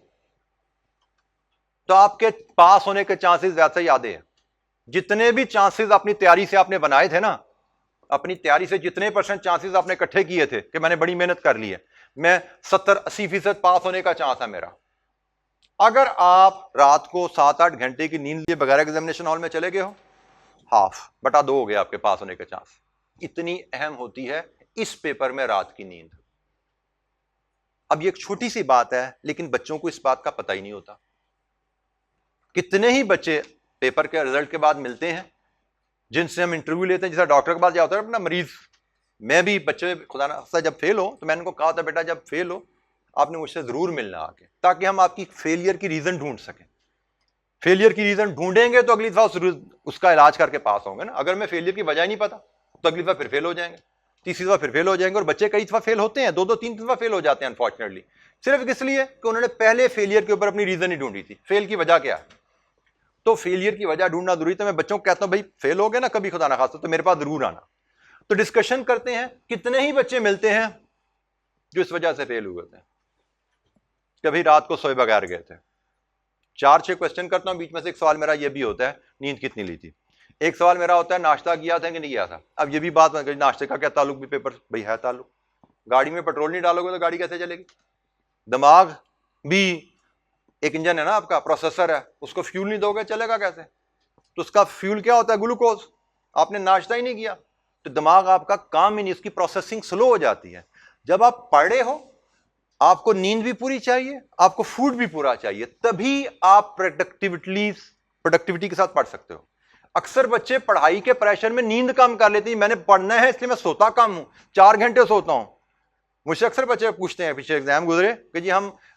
तो आपके पास होने के चांसेस वैसे ही आधे हैं। जितने भी चांसेस अपनी तैयारी से आपने बनाए थे ना, अपनी तैयारी से जितने % चांसेस आपने इकट्ठे किए थे कि मैंने बड़ी मेहनत कर ली है, मैं 70-80% पास होने का चांस है मेरा, अगर आप रात को 7-8 घंटे की नींद लिए बगैर एग्जामिनेशन हॉल में चले गए हो, 1/2 हो गए आपके पास होने के चांस। इतनी अहम होती है इस पेपर में रात की नींद। अब ये एक छोटी सी बात है, लेकिन बच्चों को इस बात का पता ही नहीं होता। कितने ही बच्चे पेपर के रिजल्ट के बाद मिलते हैं, जिनसे हम इंटरव्यू लेते हैं, जैसा डॉक्टर के पास जाता है अपना मरीज। मैं भी बच्चे खुदा ना जब फेल हो तो मैंने उनको कहा था, बेटा जब फेल हो आपने मुझसे जरूर मिलना आके, ताकि हम आपकी फेलियर की रीजन ढूंढ सकें। फेलियर की रीजन ढूंढेंगे तो अगली दफा उसका इलाज करके पास होंगे ना। अगर मैं फेलियर की वजह ही नहीं पता तो अगली दफा फिर फेल हो जाएंगे, तीसरी दफा फिर फेल हो जाएंगे। और बच्चे कई दफा फेल होते हैं, 2-3 दफा फेल हो जाते हैं अनफॉर्चुनेटली, सिर्फ इसलिए कि उन्होंने पहले फेलियर के ऊपर अपनी रीजन ही ढूंढी थी। फेल की वजह क्या है? तो फेलियर की वजह ढूंढना जरूरी। तो मैं बच्चों को कहता हूं, भाई फेल हो गए ना कभी खुदा ना खास्ता तो मेरे पास जरूर आना, तो डिस्कशन करते हैं। कितने ही बच्चे मिलते हैं जो इस वजह से फेल हुए थे, कभी रात को सोए बगैर गए थे। 4-6 क्वेश्चन करता हूं, बीच में से एक सवाल मेरा यह भी होता है, नींद कितनी ली थी। एक सवाल मेरा होता है, नाश्ता किया था कि नहीं किया था। अब ये भी बात नाश्ते का क्या ताल्लुक भी पेपर, भाई है ताल्लुक। गाड़ी में पेट्रोल नहीं डालोगे तो गाड़ी कैसे चलेगी? दिमाग भी एक इंजन है ना, आपका प्रोसेसर है, उसको फ्यूल नहीं दोगे चलेगा कैसे? तो उसका फ्यूल क्या होता है? ग्लूकोज। आपने नाश्ता ही नहीं किया तो दिमाग आपका काम ही नहीं, उसकी प्रोसेसिंग स्लो हो जाती है। जब आप पढ़ रहे हो, आपको नींद भी पूरी चाहिए, आपको फूड भी पूरा चाहिए, तभी आप प्रोडक्टिविटी के साथ पढ़ सकते हो। अक्सर बच्चे पढ़ाई के प्रेशर में नींद कम कर लेते हैं, मैंने पढ़ना है इसलिए मैं सोता कम हूं, 4 घंटे सोता हूं। मुझसे अक्सर बच्चे पूछते हैं, पीछे एग्जाम गुजरे कि जी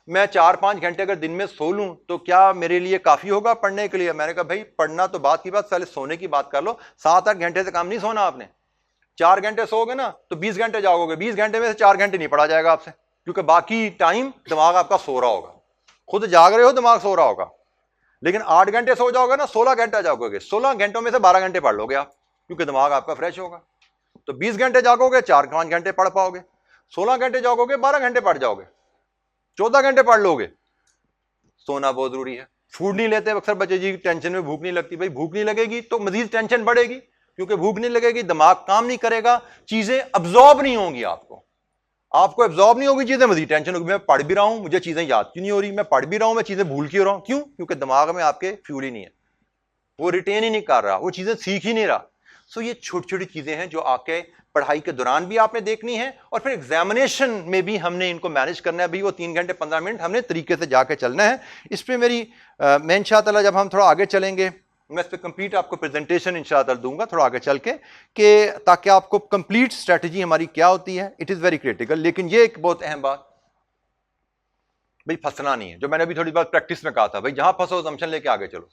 मैं 4-5 घंटे अगर दिन में सो लूं तो क्या मेरे लिए काफी होगा पढ़ने के लिए? मैंने कहा भाई पढ़ना तो बात की बात, पहले सोने की बात कर लो। 7-8 घंटे से कम नहीं सोना आपने। 4 घंटे सोओगे ना तो 20 घंटे जाओगे, 20 घंटे में से 4 घंटे नहीं पढ़ा जाएगा आपसे, क्योंकि बाकी टाइम दिमाग आपका सो रहा होगा। खुद जाग रहे हो, दिमाग सो रहा होगा। लेकिन 8 घंटे सो जाओगे ना, 16 घंटे जागोगे, 16 घंटों में से 12 घंटे पढ़ लोगे आप, क्योंकि दिमाग आपका फ्रेश होगा। तो 20 घंटे जागोगे, 4-5 घंटे पढ़ पाओगे। 16 घंटे जागोगे, 12 घंटे पढ़ जाओगे, 14 घंटे पढ़ लोगे। सोना बहुत जरूरी है। फूड नहीं लेते अक्सर बच्चे, जी टेंशन में भूख नहीं लगती। भाई भूख नहीं लगेगी तो मजीद टेंशन बढ़ेगी, क्योंकि भूख नहीं लगेगी, दिमाग काम नहीं करेगा, चीजें अब्जॉर्ब नहीं होंगी। आपको एब्जॉर्ब नहीं होगी चीजें, मजीद टेंशन होगी। मैं पढ़ भी रहा हूं, मुझे चीजें याद क्यों नहीं हो रही, मैं पढ़ भी रहा हूं, मैं चीजें भूल क्यों रहा हूं? क्यों? क्योंकि दिमाग में आपके फ्यूल ही नहीं है, वो रिटेन ही नहीं कर रहा, वो चीजें सीख ही नहीं रहा। सो ये छोटी छोटी चीजें हैं जो आके पढ़ाई के दौरान भी आपने देखनी है, और फिर एग्जामिनेशन में भी हमने इनको मैनेज करना है। भी वो 3 घंटे 15 मिनट हमने तरीके से जाके चलना है। इस पर मेरी मैं इंशाअल्लाह जब हम थोड़ा आगे चलेंगे, मैं इस पर कंप्लीट आपको प्रेजेंटेशन इंशाअल्लाह दूंगा थोड़ा आगे चल के, कि ताकि आपको कंप्लीट स्ट्रेटजी हमारी क्या होती है। It is very critical. लेकिन ये एक बहुत अहम बात, भाई फंसना नहीं है। जो मैंने अभी थोड़ी बात प्रैक्टिस में कहा था, भाई जहां फंसो असम्पशन लेके आगे चलो।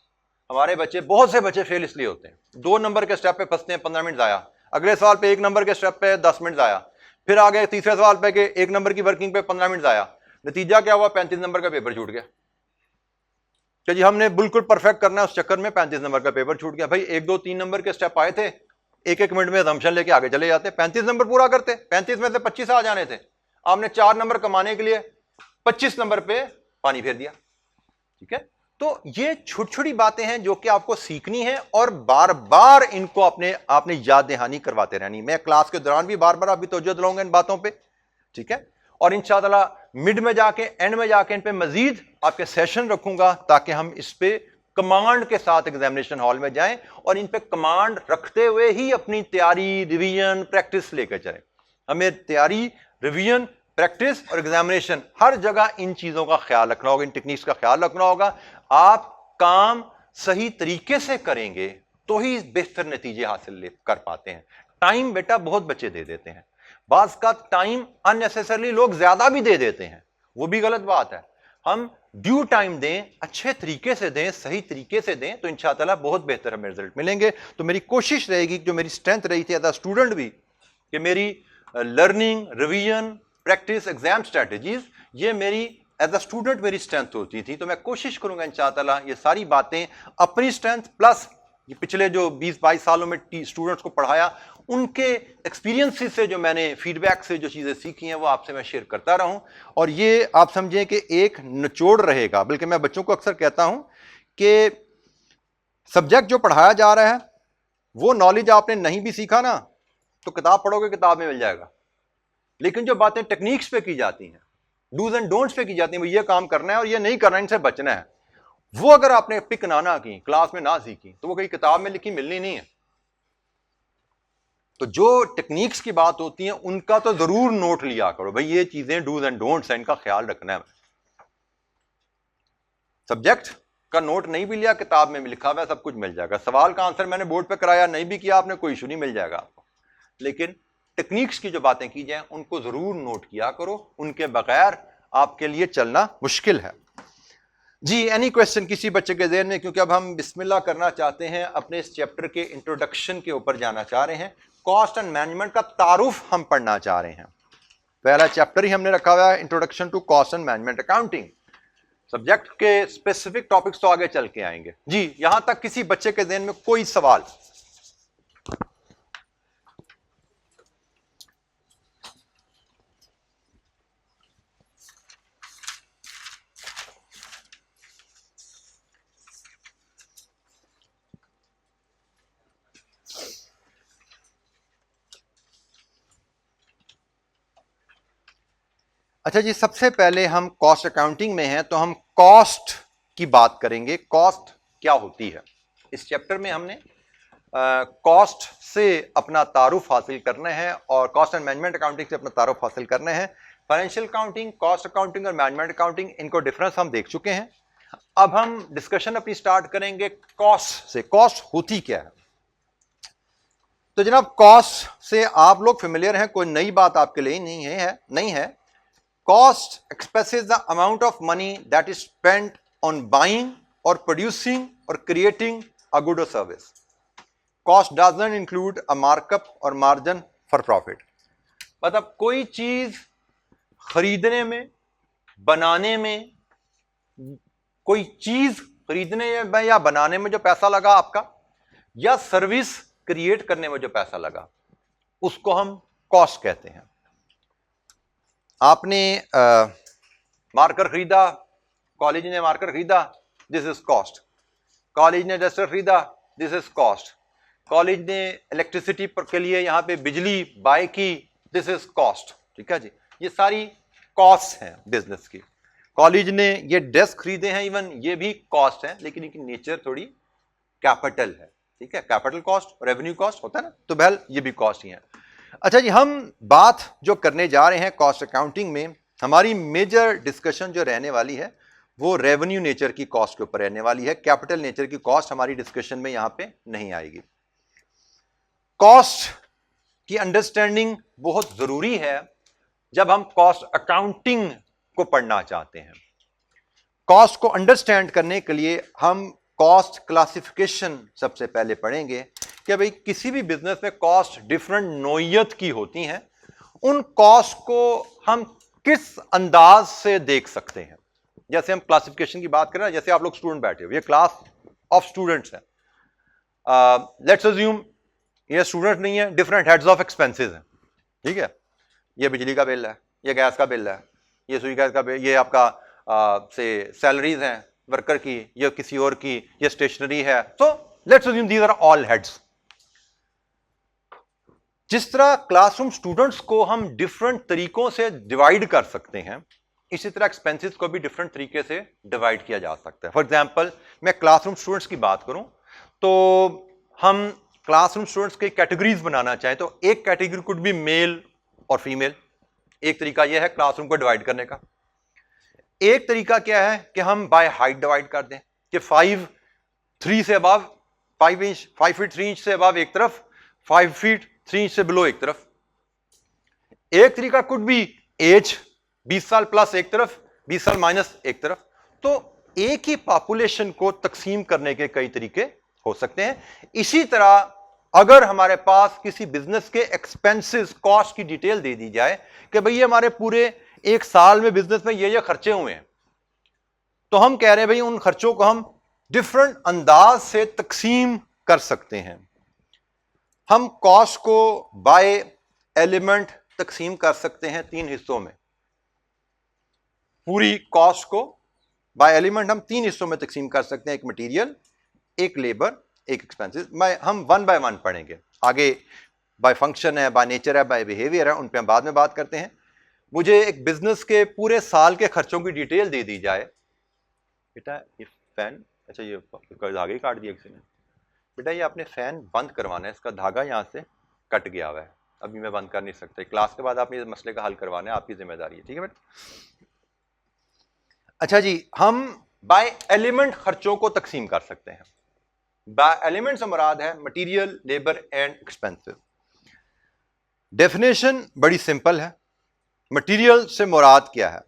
हमारे बच्चे, बहुत से बच्चे फेल इसलिए होते हैं, 2 नंबर के स्टेप पे फंसते हैं, 15 मिनट जाया। अगले सवाल पे 1 नंबर के स्टेप पे 10 मिनट जाया। फिर आगे तीसरे सवाल पे के 1 नंबर की वर्किंग पे 15 मिनट जाया। नतीजा क्या हुआ? 35 नंबर का पेपर छूट गया। कि जी हमने बिल्कुल परफेक्ट करना है, उस चक्कर में 35 नंबर का पेपर छूट गया। भाई 1, 2, 3 नंबर के स्टेप आए थे, 1-1 मिनट में असम्पशन लेके आगे चले जाते, 35 नंबर पूरा करते, 35 में से 25 आ जाने थे। आपने 4 नंबर कमाने के लिए 25 नंबर पे पानी फेर दिया। ठीक है, तो ये छोटी छोटी बातें हैं जो कि आपको सीखनी है, और बार बार इनको आपने याद दहानी करवाते रहनी। मैं क्लास के दौरान भी बार बार अभी तवज्जो दिलाऊंगा इन बातों पे। ठीक है, और इंशाअल्लाह मिड में जाके, एंड में जाके इन पे मजीद आपके सेशन रखूंगा, ताकि हम इस पे कमांड के साथ एग्जामिनेशन हॉल में जाएं, और इन पे कमांड रखते हुए ही अपनी तैयारी, रिवीजन, प्रैक्टिस लेकर चलें। हमें तैयारी, रिवीजन, प्रैक्टिस और एग्जामिनेशन हर जगह इन चीजों का ख्याल रखना होगा, इन टेक्निक्स का ख्याल रखना होगा। आप काम सही तरीके से करेंगे तो ही बेहतर नतीजे हासिल कर पाते हैं। टाइम बेटा बहुत बच्चे दे देते हैं, बाज का टाइम अननेसेसरली लोग ज्यादा भी दे देते हैं, वो भी गलत बात है। हम ड्यू टाइम दें, अच्छे तरीके से दें, सही तरीके से दें, तो इंशाअल्लाह बहुत बेहतर हमें रिजल्ट मिलेंगे। तो मेरी कोशिश रहेगी, जो मेरी स्ट्रेंथ रही थी एज अ स्टूडेंट भी, कि मेरी learning, revision, practice, exam strategies, ये मेरी एज अ स्टूडेंट मेरी स्ट्रेंथ होती थी। तो मैं कोशिश करूंगा इंशाअल्लाह ये सारी बातें अपनी स्ट्रेंथ प्लस ये पिछले जो 20-22 सालों में स्टूडेंट्स को पढ़ाया, उनके एक्सपीरियंसेस से, जो मैंने फीडबैक से जो चीजें सीखी हैं, वो आपसे मैं शेयर करता रहूं। और ये आप समझें कि एक निचोड़ रहेगा। बल्कि मैं बच्चों को अक्सर कहता हूं कि सब्जेक्ट जो पढ़ाया जा रहा है, वो नॉलेज आपने नहीं भी सीखा ना, तो किताब पढ़ोगे, किताब में मिल जाएगा। लेकिन जो बातें टेक्निक्स पे की जाती हैं, डूज एंड डोंट्स पे की जाती हैं, ये काम करना है और ये नहीं करना है, इनसे बचना है, वो अगर आपने पिक ना की, क्लास में ना सीखी, तो वो कहीं किताब में लिखी मिलनी नहीं है। तो जो टेक्निक्स की बात होती है, उनका तो जरूर नोट लिया करो, भाई ये चीजें डूज एंड डोंट्स हैं, इनका ख्याल रखना है। सब्जेक्ट का नोट नहीं भी लिया, किताब में भी लिखा हुआ है, सब कुछ मिल जाएगा। सवाल का आंसर मैंने बोर्ड पे कराया, नहीं भी किया आपने, कोई इशू नहीं, मिल जाएगा आपको। लेकिन टेक्निक्स की जो बातें की जाए, उनको जरूर नोट किया करो, उनके बगैर आपके लिए चलना मुश्किल है। जी, एनी क्वेश्चन किसी बच्चे के ज़हन में? क्योंकि अब हम बिस्मिल्लाह करना चाहते हैं, अपने इस चैप्टर के इंट्रोडक्शन के ऊपर जाना चाह रहे हैं। कॉस्ट एंड मैनेजमेंट का तारुफ हम पढ़ना चाह रहे हैं। पहला चैप्टर ही हमने रखा हुआ है, introduction to cost and management accounting. Subject के स्पेसिफिक टॉपिक्स तो आगे चल के आएंगे। जी, यहां तक किसी बच्चे के ज़हन में कोई सवाल? अच्छा जी, सबसे पहले हम कॉस्ट अकाउंटिंग में हैं, तो हम कॉस्ट की बात करेंगे। कॉस्ट क्या होती है? इस चैप्टर में हमने कॉस्ट से अपना तारुफ हासिल करना है और कॉस्ट एंड मैनेजमेंट अकाउंटिंग से अपना तारुफ हासिल करना है। फाइनेंशियल अकाउंटिंग, कॉस्ट अकाउंटिंग और मैनेजमेंट अकाउंटिंग, इनको डिफरेंस हम देख चुके हैं। अब हम डिस्कशन अपनी स्टार्ट करेंगे कॉस्ट से। कॉस्ट होती क्या है? तो जनाब, कॉस्ट से आप लोग फेमिलियर हैं, कोई नई बात आपके लिए नहीं है। Cost expresses the amount of money that is spent on buying और प्रोड्यूसिंग और क्रिएटिंग अ गुड और service. Cost doesn't include a markup और मार्जिन फॉर प्रॉफिट। मतलब कोई चीज खरीदने में, बनाने में, कोई चीज खरीदने में या बनाने में जो पैसा लगा आपका, या सर्विस क्रिएट करने में जो पैसा लगा, उसको हम कॉस्ट कहते हैं। आपने मार्कर खरीदा, कॉलेज ने मार्कर खरीदा, दिस इज कॉस्ट। कॉलेज ने डस्टर खरीदा, दिस इज कॉस्ट। कॉलेज ने इलेक्ट्रिसिटी के लिए यहां पे बिजली बाय की, दिस इज कॉस्ट। ठीक है जी, ये सारी कॉस्ट हैं बिजनेस की। कॉलेज ने ये डेस्क खरीदे हैं, इवन ये भी कॉस्ट है, लेकिन इनकी नेचर थोड़ी कैपिटल है। ठीक है, कैपिटल कॉस्ट, रेवेन्यू कॉस्ट होता है ना, तो बहल ये भी कॉस्ट ही है। अच्छा जी, हम बात जो करने जा रहे हैं कॉस्ट अकाउंटिंग में, हमारी मेजर डिस्कशन जो रहने वाली है वो रेवेन्यू नेचर की कॉस्ट के ऊपर रहने वाली है। कैपिटल नेचर की कॉस्ट हमारी डिस्कशन में यहां पे नहीं आएगी। कॉस्ट की अंडरस्टैंडिंग बहुत जरूरी है जब हम कॉस्ट अकाउंटिंग को पढ़ना चाहते हैं। कॉस्ट को अंडरस्टैंड करने के लिए हम कॉस्ट क्लासिफिकेशन सबसे पहले पढ़ेंगे कि भाई किसी भी बिजनेस में कॉस्ट डिफरेंट नोयत की होती हैं। उन कॉस्ट को हम किस अंदाज से देख सकते हैं। जैसे हम क्लासिफिकेशन की बात करें, जैसे आप लोग स्टूडेंट बैठे हो, ये क्लास ऑफ स्टूडेंट्स हैं। लेट्स अज्यूम ये स्टूडेंट नहीं है, डिफरेंट हेड्स ऑफ एक्सपेंसेस हैं। ठीक है, ये बिजली का बिल है, ये गैस का बिल है, ये सुई गैस का बिल, ये आपका से सैलरीज हैं वर्कर की, ये किसी और की, ये स्टेशनरी है। So let's assume these are all heads. जिस तरह क्लासरूम स्टूडेंट्स को हम डिफरेंट तरीकों से डिवाइड कर सकते हैं, इसी तरह एक्सपेंसेस को भी डिफरेंट तरीके से डिवाइड किया जा सकता है। फॉर एग्जांपल, मैं क्लासरूम स्टूडेंट्स की बात करूं तो हम क्लासरूम स्टूडेंट्स की कैटेगरीज बनाना चाहें तो एक कैटेगरी कुड बी मेल और फीमेल। एक तरीका यह है क्लासरूम को डिवाइड करने का। एक तरीका क्या है कि हम बाय हाइट डिवाइड कर दें कि 5 फीट 3 इंच से अबव एक तरफ, 5 फीट 3 इंच से बिलो एक तरफ। एक तरीका कुड बी एज, 20 साल प्लस एक तरफ, 20 साल माइनस एक तरफ। तो एक ही पॉपुलेशन को तकसीम करने के कई तरीके हो सकते हैं। इसी तरह अगर हमारे पास किसी बिजनेस के एक्सपेंसेस, कॉस्ट की डिटेल दे दी जाए कि भाई हमारे पूरे एक साल में बिजनेस में ये खर्चे हुए हैं, तो हम कह रहे हैं भाई उन खर्चों को हम डिफरेंट अंदाज से तकसीम कर सकते हैं। हम कॉस्ट को बाय एलिमेंट तकसीम कर सकते हैं 3 हिस्सों में। पूरी कॉस्ट को बाय एलिमेंट हम 3 हिस्सों में तकसीम कर सकते हैं, एक मटेरियल, एक लेबर, एक एक्सपेंसेस। हम 1 बाय 1 पढ़ेंगे आगे। बाय फंक्शन है, बाय नेचर है, बाय बिहेवियर है, उन पे हम बाद में बात करते हैं। मुझे एक बिजनेस के पूरे साल के खर्चों की डिटेल दे दी जाए। बेटा ये फैन, अच्छा ये धागा ही काट दिया किसी ने। बेटा ये आपने फैन बंद करवाना है, इसका धागा यहाँ से कट गया हुआ है, अभी मैं बंद कर नहीं सकता। क्लास के बाद आपने इस मसले का हल करवाना है, आपकी जिम्मेदारी है। ठीक है बेटा। अच्छा जी, हम बाय एलिमेंट खर्चों को तकसीम कर सकते हैं। बाय एलिमेंट से मुराद है material, labour and expenses. Definition बड़ी सिंपल है। मटेरियल से मुराद क्या है?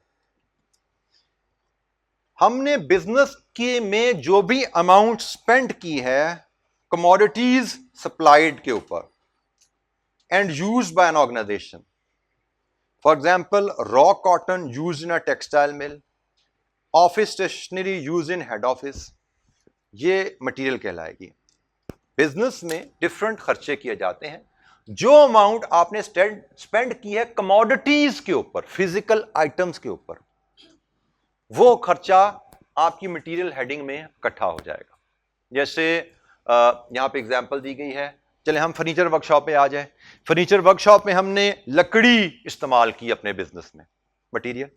हमने बिजनेस के में जो भी अमाउंट स्पेंड की है कमोडिटीज सप्लाइड के ऊपर and used by an organisation. For example, raw cotton used in a textile mill, office stationery used in head office, ये मटेरियल कहलाएगी। बिजनेस में डिफरेंट खर्चे किए जाते हैं। जो अमाउंट आपने स्पेंड की है कमोडिटीज के ऊपर, फिजिकल आइटम्स के ऊपर, वो खर्चा आपकी मटेरियल हेडिंग में इकट्ठा हो जाएगा। जैसे यहां पे एग्जांपल दी गई है, चले हम फर्नीचर वर्कशॉप पे आ जाए। फर्नीचर वर्कशॉप में हमने लकड़ी इस्तेमाल की अपने बिजनेस में, मटेरियल।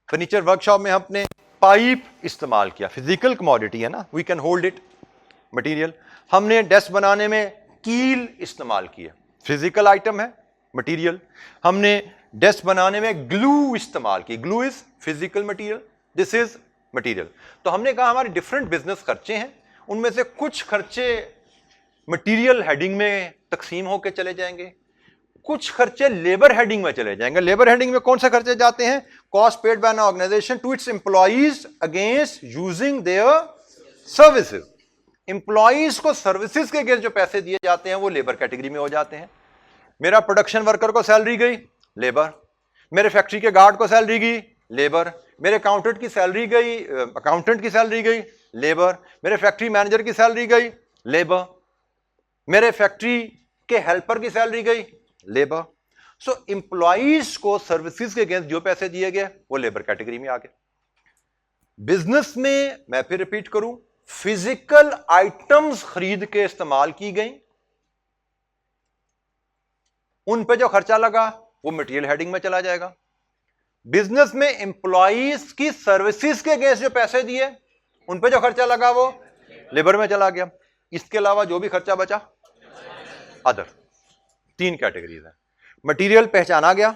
फर्नीचर वर्कशॉप में हमने पाइप इस्तेमाल किया, फिजिकल कमोडिटी है ना, we can hold it, material. हमने डेस्क बनाने में कील इस्तेमाल की है, फिजिकल आइटम है, मटेरियल। हमने डेस्क बनाने में ग्लू इस्तेमाल की, glue is physical material, this is material. तो हमने कहा हमारे डिफरेंट बिजनेस खर्चे हैं, उनमें से कुछ खर्चे मटेरियल हेडिंग में तकसीम होकर चले जाएंगे, कुछ खर्चे लेबर हेडिंग में चले जाएंगे। लेबर हेडिंग में कौन से खर्चे जाते हैं? Cost paid by an organisation to its employees against using their services. Employees को सर्विसेज के अगेंस्ट जो पैसे दिए जाते हैं वो लेबर कैटेगरी में हो जाते हैं। मेरा प्रोडक्शन वर्कर को सैलरी गई, लेबर। मेरे फैक्ट्री के गार्ड को सैलरी गई, लेबर। मेरे अकाउंटेंट की सैलरी गई, अकाउंटेंट की सैलरी गई, लेबर। मेरे फैक्ट्री मैनेजर की सैलरी गई, लेबर। मेरे फैक्ट्री के हेल्पर की सैलरी गई, लेबर। सो एम्प्लॉइज को सर्विसेज के अगेंस्ट जो पैसे दिए गए वो लेबर कैटेगरी में आ गए। बिजनेस में मैं फिर रिपीट करूं, फिजिकल आइटम्स खरीद के इस्तेमाल की गई, उन पे जो खर्चा लगा वो मटेरियल हेडिंग में चला जाएगा। बिजनेस में एम्प्लॉइज की सर्विसेज के अगेंस्ट जो पैसे दिए उन पे जो खर्चा लगा वो लेबर में चला गया। इसके अलावा जो भी खर्चा बचा अदर। तीन कैटेगरीज है। मटेरियल पहचाना गया,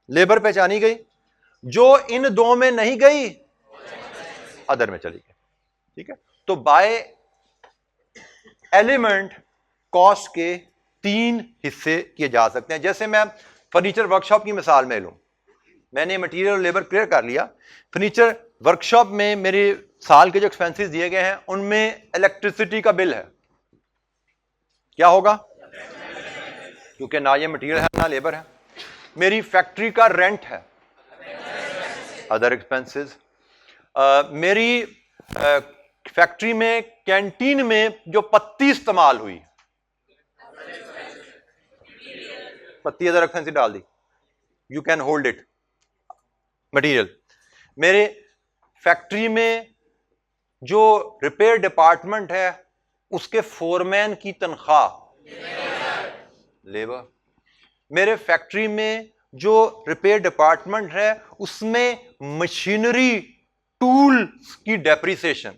लेबर पहचानी गई, जो इन दो में नहीं गई अदर में चली गई। ठीक है, तो बाय एलिमेंट कॉस्ट के तीन हिस्से किए जा सकते हैं। जैसे मैं फर्नीचर वर्कशॉप की मिसाल में लूं, मैंने मटेरियल और लेबर क्लियर कर लिया। फर्नीचर वर्कशॉप में मेरे साल के जो एक्सपेंसेस दिए गए हैं उनमें इलेक्ट्रिसिटी का बिल है, क्या होगा? क्योंकि ना ये मटेरियल है ना लेबर है। मेरी फैक्ट्री का रेंट है, अदर एक्सपेंसेस। मेरी फैक्ट्री में कैंटीन में जो पत्ती इस्तेमाल हुई, पत्ती अदर एक्सपेंसेस डाल दी, you can hold it, material. मेरे फैक्ट्री में जो रिपेयर डिपार्टमेंट है उसके फोरमैन की तनख्वाह, लेबर। मेरे फैक्ट्री में जो रिपेयर डिपार्टमेंट है उसमें मशीनरी टूल्स की डेप्रिसिएशन,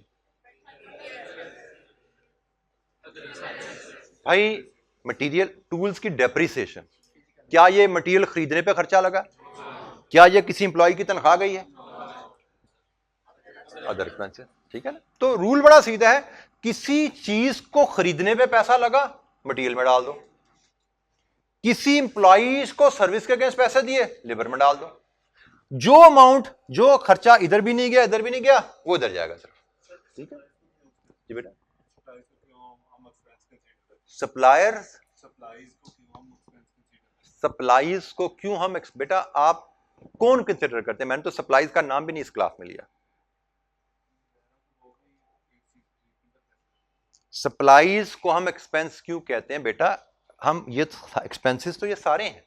भाई मटेरियल टूल्स की डेप्रिसिएशन, क्या ये मटेरियल खरीदने पे खर्चा लगा? क्या ये किसी एम्प्लॉय की तनख्वाह गई है? Other expenses. ठीक है ना, तो रूल बड़ा सीधा है, किसी चीज को खरीदने पे पैसा लगा मटेरियल में डाल दो, किसी एम्प्लॉइज को सर्विस के अगेंस्ट पैसे दिए लेबर में डाल दो। जो अमाउंट, जो खर्चा इधर भी नहीं गया इधर भी नहीं गया वो इधर जाएगा सिर्फ। ठीक है जी बेटा। सप्लाईज को क्यों हम बेटा आप कौन कंसिडर करते हैं? मैंने तो सप्लाईज का नाम भी नहीं इस क्लास में लिया। सप्लाईज को हम एक्सपेंस क्यों कहते हैं बेटा? हम ये एक्सपेंसेस तो ये सारे हैं,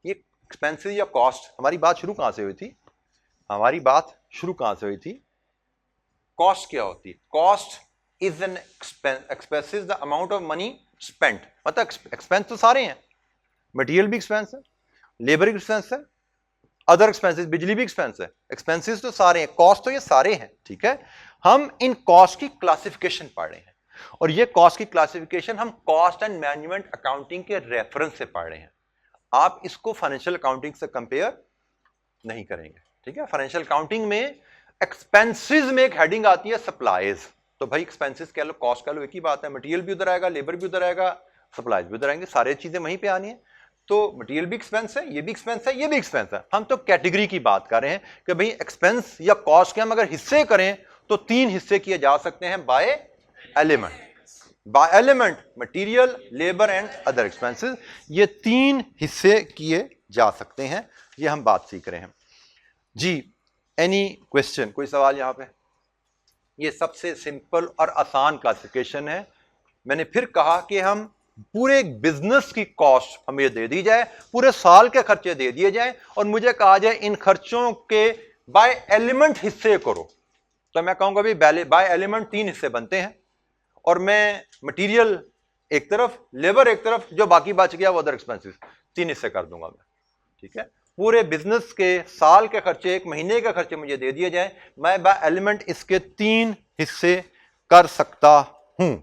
ये एक्सपेंसेस या कॉस्ट। हमारी बात शुरू कहां से हुई थी? हमारी बात शुरू कहां से हुई थी? कॉस्ट क्या होती है? Cost is an expenses the amount of money spent. मतलब एक्सपेंस तो सारे हैं, मटेरियल भी एक्सपेंस है, लेबर एक्सपेंस है, अदर एक्सपेंसेस, बिजली भी एक्सपेंस है, एक्सपेंसेस तो सारे हैं, कॉस्ट तो ये सारे हैं। ठीक है, हम इन कॉस्ट की क्लासिफिकेशन पढ़ रहे हैं और ये कॉस्ट की क्लासिफिकेशन हम कॉस्ट एंड मैनेजमेंट अकाउंटिंग के रेफरेंस से पढ़ रहे हैं। आप इसको फाइनेंशियल अकाउंटिंग से कंपेयर नहीं करेंगे। ठीक है, फाइनेंशियल अकाउंटिंग में एक्सपेंसेस में एक हेडिंग आती है सप्लाईज। तो भाई एक्सपेंसेस कह लो, कॉस्ट कह लो, एक ही बात है। मटेरियल भी उधर आएगा, लेबर भी उधर आएगा, सप्लाईज भी उधर आएंगे, सारी चीजें वहीं पे आनी है। तो मटेरियल भी एक्सपेंस है, ये भी एक्सपेंस है, ये भी एक्सपेंस है। हम तो कैटेगरी की बात कर रहे हैं कि भाई एक्सपेंस या कॉस्ट के हम अगर हिस्से करें तो तीन हिस्से किए जा सकते हैं by element. By element material, labour and other expenses, ये तीन हिस्से किए जा सकते हैं। ये हम बात सीख रहे हैं जी। एनी क्वेश्चन, कोई सवाल यहां पे? ये सबसे सिंपल और आसान क्लासिफिकेशन है। मैंने फिर कहा कि हम पूरे बिजनेस की कॉस्ट हमें दे दी जाए, पूरे साल के खर्चे दे दिए जाए और मुझे कहा जाए इन खर्चों के बाय एलिमेंट हिस्से करो, तो मैं कहूंगा भाई बाय एलिमेंट तीन हिस्से बनते हैं और मैं मटेरियल एक तरफ, लेबर एक तरफ, जो बाकी बच गया वो अदर एक्सपेंसेस, तीन हिस्से कर दूंगा मैं। ठीक है, पूरे बिजनेस के साल के खर्चे, एक महीने के खर्चे मुझे दे दिए जाए, मैं बाय एलिमेंट इसके तीन हिस्से कर सकता हूं।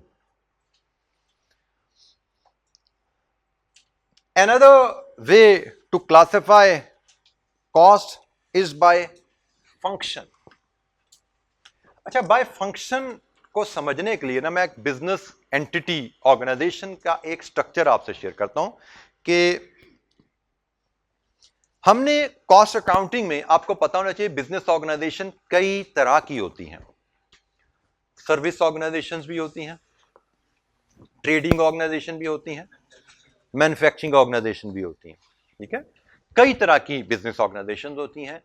Another way to classify cost is by function. अच्छा, बाय फंक्शन को समझने के लिए ना मैं एक बिजनेस एंटिटी ऑर्गेनाइजेशन का एक स्ट्रक्चर आपसे शेयर करता हूं कि हमने कॉस्ट अकाउंटिंग में, आपको पता होना चाहिए, बिजनेस ऑर्गेनाइजेशन कई तरह की होती हैं। सर्विस ऑर्गेनाइजेशंस भी होती हैं, ट्रेडिंग ऑर्गेनाइजेशन भी होती हैं, मैन्युफैक्चरिंग ऑर्गेनाइजेशन भी होती हैं। ठीक है, कई तरह की बिजनेस ऑर्गेनाइजेशन होती हैं।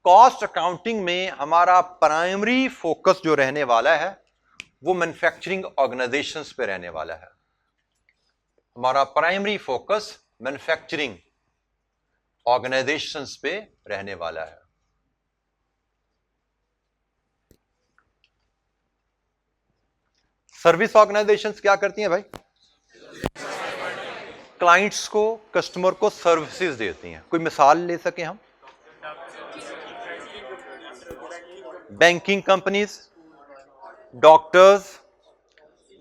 कॉस्ट अकाउंटिंग में हमारा प्राइमरी फोकस जो रहने वाला है वो मैन्युफैक्चरिंग ऑर्गेनाइजेशंस पे रहने वाला है। हमारा प्राइमरी फोकस मैन्युफैक्चरिंग ऑर्गेनाइजेशंस पे रहने वाला है। सर्विस ऑर्गेनाइजेशंस क्या करती हैं भाई? क्लाइंट्स को, कस्टमर को सर्विसेज देती हैं। कोई मिसाल ले सके हम? Banking companies, doctors,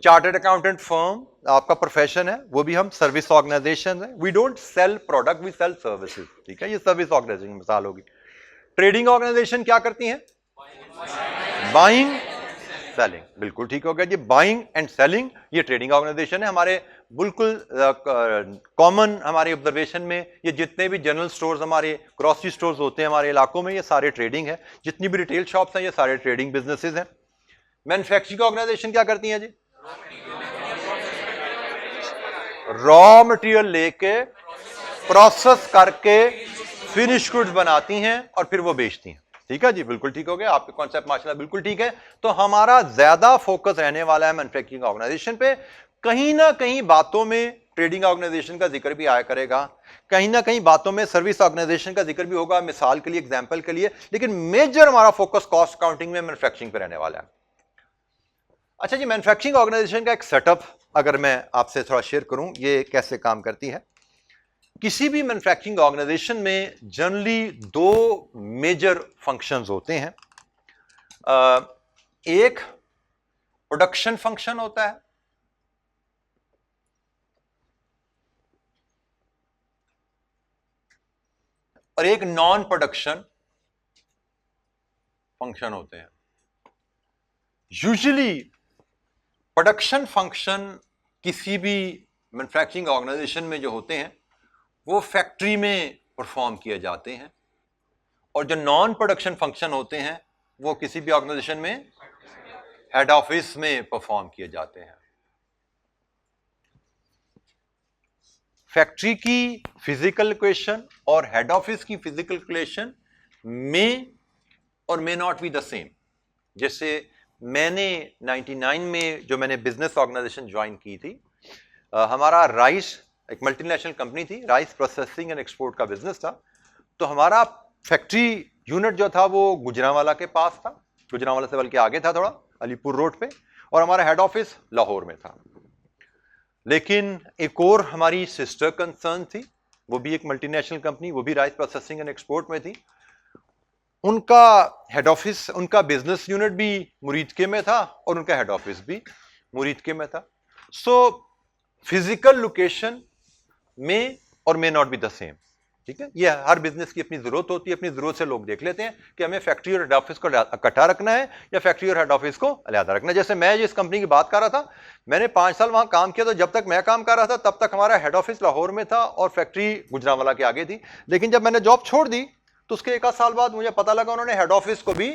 chartered accountant firm, आपका प्रोफेशन है, वो भी हम सर्विस ऑर्गेनाइजेशन है। We don't sell product, we sell services. ठीक है, ये सर्विस ऑर्गेनाइजेशन की मिसाल होगी। ट्रेडिंग ऑर्गेनाइजेशन क्या करती हैं? Buying, selling. बिल्कुल ठीक हो गया जी, बाइंग एंड सेलिंग ये ट्रेडिंग ऑर्गेनाइजेशन है। हमारे बिल्कुल कॉमन हमारे ऑब्जर्वेशन में ये जितने भी जनरल स्टोर्स, हमारे ग्रोसरी स्टोर्स होते हैं हमारे इलाकों में, ये सारे ट्रेडिंग है। जितनी भी रिटेल शॉप्स हैं ये सारे ट्रेडिंग बिजनेसेस हैं। मैन्युफैक्चरिंग ऑर्गेनाइजेशन क्या करती हैं जी? रॉ मटेरियल लेके प्रोसेस करके फिनिश गुड्स बनाती हैं और फिर वो बेचती हैं। ठीक है जी, बिल्कुल ठीक हो गया, आपके कॉन्सेप्ट माशाल्लाह बिल्कुल ठीक है। तो हमारा ज्यादा फोकस रहने वाला है मैन्युफैक्चरिंग ऑर्गेनाइजेशन पे। कहीं ना कहीं बातों में ट्रेडिंग ऑर्गेनाइजेशन का जिक्र भी आया करेगा, कहीं ना कहीं बातों में सर्विस ऑर्गेनाइजेशन का जिक्र भी होगा, मिसाल के लिए, एग्जांपल के लिए। लेकिन मेजर हमारा फोकस कॉस्ट अकाउंटिंग में मैन्युफैक्चरिंग पे रहने वाला है। अच्छा जी, मैन्युफैक्चरिंग ऑर्गेनाइजेशन का एक सेटअप अगर मैं आपसे थोड़ा शेयर करूं, ये कैसे काम करती है। किसी भी मैन्युफैक्चरिंग ऑर्गेनाइजेशन में जनरली दो मेजर फंक्शंस होते हैं। एक प्रोडक्शन फंक्शन होता है और एक नॉन प्रोडक्शन फंक्शन होते हैं। यूजुअली प्रोडक्शन फंक्शन किसी भी मैन्युफैक्चरिंग ऑर्गेनाइजेशन में जो होते हैं वो फैक्ट्री में परफॉर्म किए जाते हैं, और जो नॉन प्रोडक्शन फंक्शन होते हैं वो किसी भी ऑर्गेनाइजेशन में हेड ऑफिस में परफॉर्म किए जाते हैं। फैक्ट्री की फिजिकल इक्वेशन और हेड ऑफिस की फिजिकल इक्वेशन में और may not be the same. जैसे मैंने 99 में जो मैंने बिजनेस ऑर्गेनाइजेशन ज्वाइन की थी, हमारा राइस, एक मल्टीनेशनल कंपनी थी, राइस प्रोसेसिंग एंड एक्सपोर्ट का बिजनेस था। तो हमारा फैक्ट्री यूनिट जो था वो गुजरांवाला के पास था, गुजरांवाला से बल्कि आगे था थोड़ा, अलीपुर रोड पे, और हमारा हेड ऑफिस लाहौर में था। लेकिन एक और हमारी सिस्टर कंसर्न थी, वो भी एक मल्टीनेशनल कंपनी, वो भी राइस प्रोसेसिंग एंड एक्सपोर्ट में थी। उनका हेड ऑफिस, उनका बिजनेस यूनिट भी मुरीदके में था और उनका हेड ऑफिस भी मुरीदके में था। सो फिजिकल लोकेशन में और may not be the same. ठीक है, ये हर बिजनेस की अपनी जरूरत होती है, अपनी जरूरत से लोग देख लेते हैं कि हमें फैक्ट्री और हेड ऑफिस को इकट्ठा रखना है या फैक्ट्री और हेड ऑफिस को अलग रखना है। जैसे मैं जिस कंपनी की बात कर रहा था, मैंने 5 साल वहां काम किया, तो जब तक मैं काम कर रहा था तब तक हमारा हेड ऑफिस लाहौर में था और फैक्ट्री गुजरांवाला के आगे थी। लेकिन जब मैंने जॉब छोड़ दी तो उसके 1 साल बाद मुझे पता लगा उन्होंने हेड ऑफिस को भी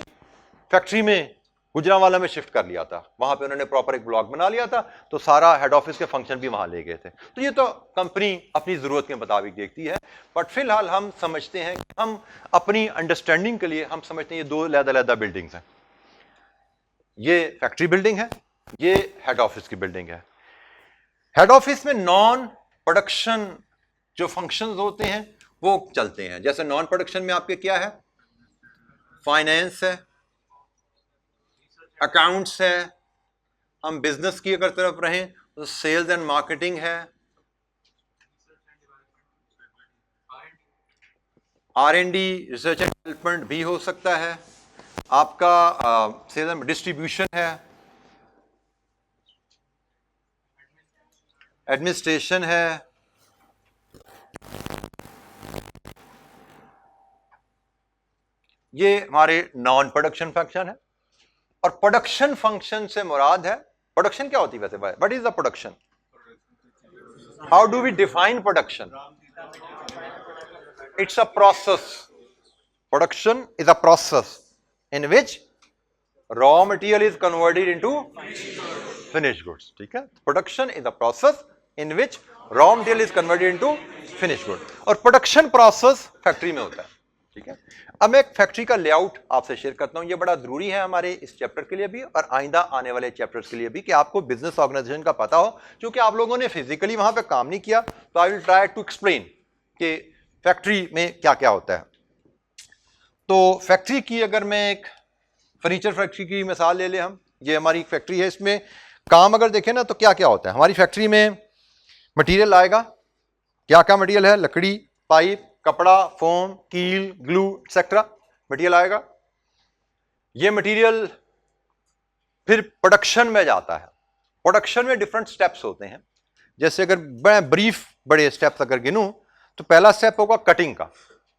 फैक्ट्री में गुजरांवाला में शिफ्ट कर लिया था। वहां पे उन्होंने प्रॉपर एक ब्लॉक बना लिया था, तो सारा हेड ऑफिस के फंक्शन भी वहां ले गए थे। तो ये तो कंपनी अपनी जरूरत के मुताबिक देखती है। बट फिलहाल हम समझते हैं, हम अपनी अंडरस्टैंडिंग के लिए हम समझते हैं ये 2 अलग-अलग बिल्डिंग्स हैं। ये फैक्ट्री बिल्डिंग है, ये हेड ऑफिस की बिल्डिंग है। हेड ऑफिस में नॉन प्रोडक्शन जो फंक्शंस होते हैं वो चलते हैं। जैसे नॉन प्रोडक्शन में आपके क्या है? फाइनेंस है, अकाउंट्स है, हम बिजनेस की अगर तरफ रहें तो सेल्स एंड मार्केटिंग है, R&D रिसर्च एंड डेवलपमेंट भी हो सकता है, आपका सेल्स एंड डिस्ट्रीब्यूशन है, एडमिनिस्ट्रेशन है, ये हमारे नॉन प्रोडक्शन फंक्शन है। और प्रोडक्शन फंक्शन से मुराद है, प्रोडक्शन क्या होती है वैसे भाई, what is the production, how do we define production? It's a process, production is a process in which raw material is converted into finished goods. ठीक है, production is a process in which raw material is converted into finished good, और production process factory में होता है। ठीक है, अब मैं एक फैक्ट्री का लेआउट आपसे शेयर करता हूं, ये बड़ा जरूरी है हमारे इस चैप्टर के लिए भी और आइंदा आने वाले चैप्टर्स के लिए भी, कि आपको बिजनेस ऑर्गेनाइजेशन का पता हो। क्योंकि आप लोगों ने फिजिकली वहां पे काम नहीं किया, तो I will try to explain कि फैक्ट्री में क्या क्या होता है। तो फैक्ट्री की अगर मैं एक फर्नीचर फैक्ट्री की मिसाल ले ले हम, ये हमारी फैक्ट्री है, इसमें काम अगर देखें ना तो क्या क्या होता है। हमारी फैक्ट्री में मटेरियल आएगा, क्या क्या मटेरियल है, लकड़ी, पाइप, कपड़ा, फोम, कील, ग्लू एक्सेट्रा मटेरियल आएगा। ये मटेरियल फिर प्रोडक्शन में जाता है। प्रोडक्शन में डिफरेंट स्टेप्स होते हैं, जैसे अगर मैं ब्रीफ बड़े स्टेप्स अगर गिनूं तो पहला स्टेप होगा कटिंग का,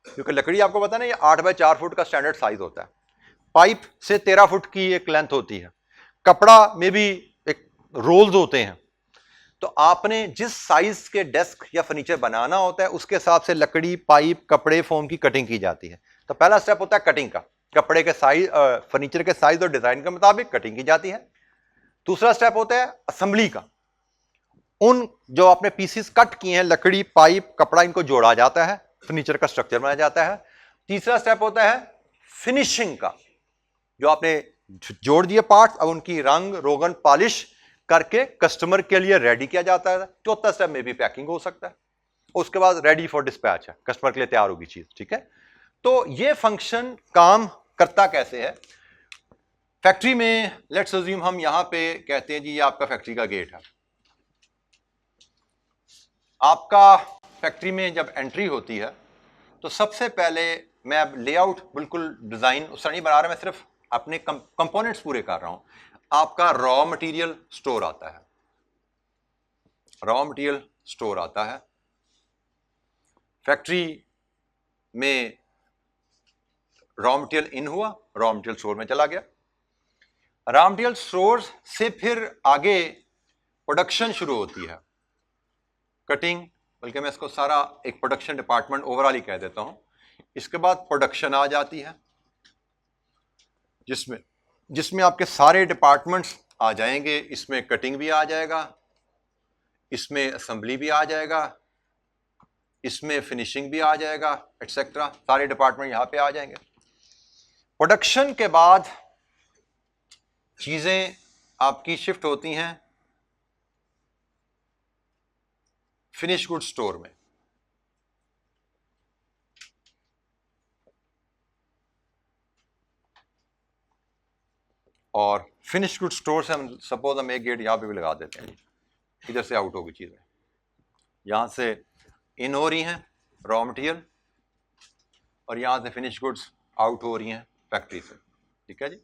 क्योंकि लकड़ी आपको पता ना ये 8 बाय 4 फुट का स्टैंडर्ड साइज होता है। पाइप से 13 फुट की एक लेंथ होती है। कपड़ा में भी एक रोल्स होते हैं। तो आपने जिस साइज के डेस्क या फर्नीचर बनाना होता है उसके हिसाब से लकड़ी, पाइप, कपड़े, फोम की कटिंग की जाती है। तो पहला स्टेप होता है कटिंग का, कपड़े के साइज, फर्नीचर के साइज और डिजाइन के मुताबिक कटिंग की जाती है। दूसरा स्टेप होता है असेंबली का, उन जो आपने पीसेस कट किए हैं, लकड़ी, पाइप, कपड़ा, इनको जोड़ा जाता है, फर्नीचर का स्ट्रक्चर बनाया जाता है। तीसरा स्टेप होता है फिनिशिंग का, जो आपने जोड़ दिए पार्ट्स, अब उनकी रंग रोगन पॉलिश करके कस्टमर के लिए रेडी किया जाता है। चौथा स्टेप में भी पैकिंग हो सकता है। उसके बाद रेडी फॉर डिस्पैच है, कस्टमर के लिए तैयार होगी चीज। ठीक है, तो ये फंक्शन काम करता कैसे है फैक्ट्री में। लेट्स अज्यूम हम यहां पे कहते हैं जी ये आपका फैक्ट्री का गेट है। आपका फैक्ट्री में जब एंट्री होती है तो सबसे पहले मैं अब लेआउट बिल्कुल डिजाइन उसका नहीं बना रहा, मैं सिर्फ अपने कंपोनेंट्स पूरे कर रहा हूं। आपका रॉ मटेरियल स्टोर आता है, रॉ मटेरियल स्टोर आता है फैक्ट्री में। रॉ मटेरियल इन हुआ, रॉ मटेरियल स्टोर में चला गया। रॉ मटेरियल स्टोर से फिर आगे प्रोडक्शन शुरू होती है, कटिंग, बल्कि मैं इसको सारा एक प्रोडक्शन डिपार्टमेंट ओवरऑल ही कह देता हूं। इसके बाद प्रोडक्शन आ जाती है, जिसमें आपके सारे डिपार्टमेंट्स आ जाएंगे। इसमें कटिंग भी आ जाएगा, इसमें असेंबली भी आ जाएगा, इसमें फिनिशिंग भी आ जाएगा, एटसेट्रा। सारे डिपार्टमेंट यहां पे आ जाएंगे। प्रोडक्शन के बाद चीजें आपकी शिफ्ट होती हैं फिनिश गुड स्टोर में। और फिनिश गुड स्टोर से हम सपोज हम एक गेट यहां पे भी लगा देते हैं, इधर से आउट होगी चीजें, यहां से इन हो रही हैं रॉ मटेरियल और यहां से फिनिश गुड्स आउट हो रही हैं फैक्ट्री से। ठीक है जी,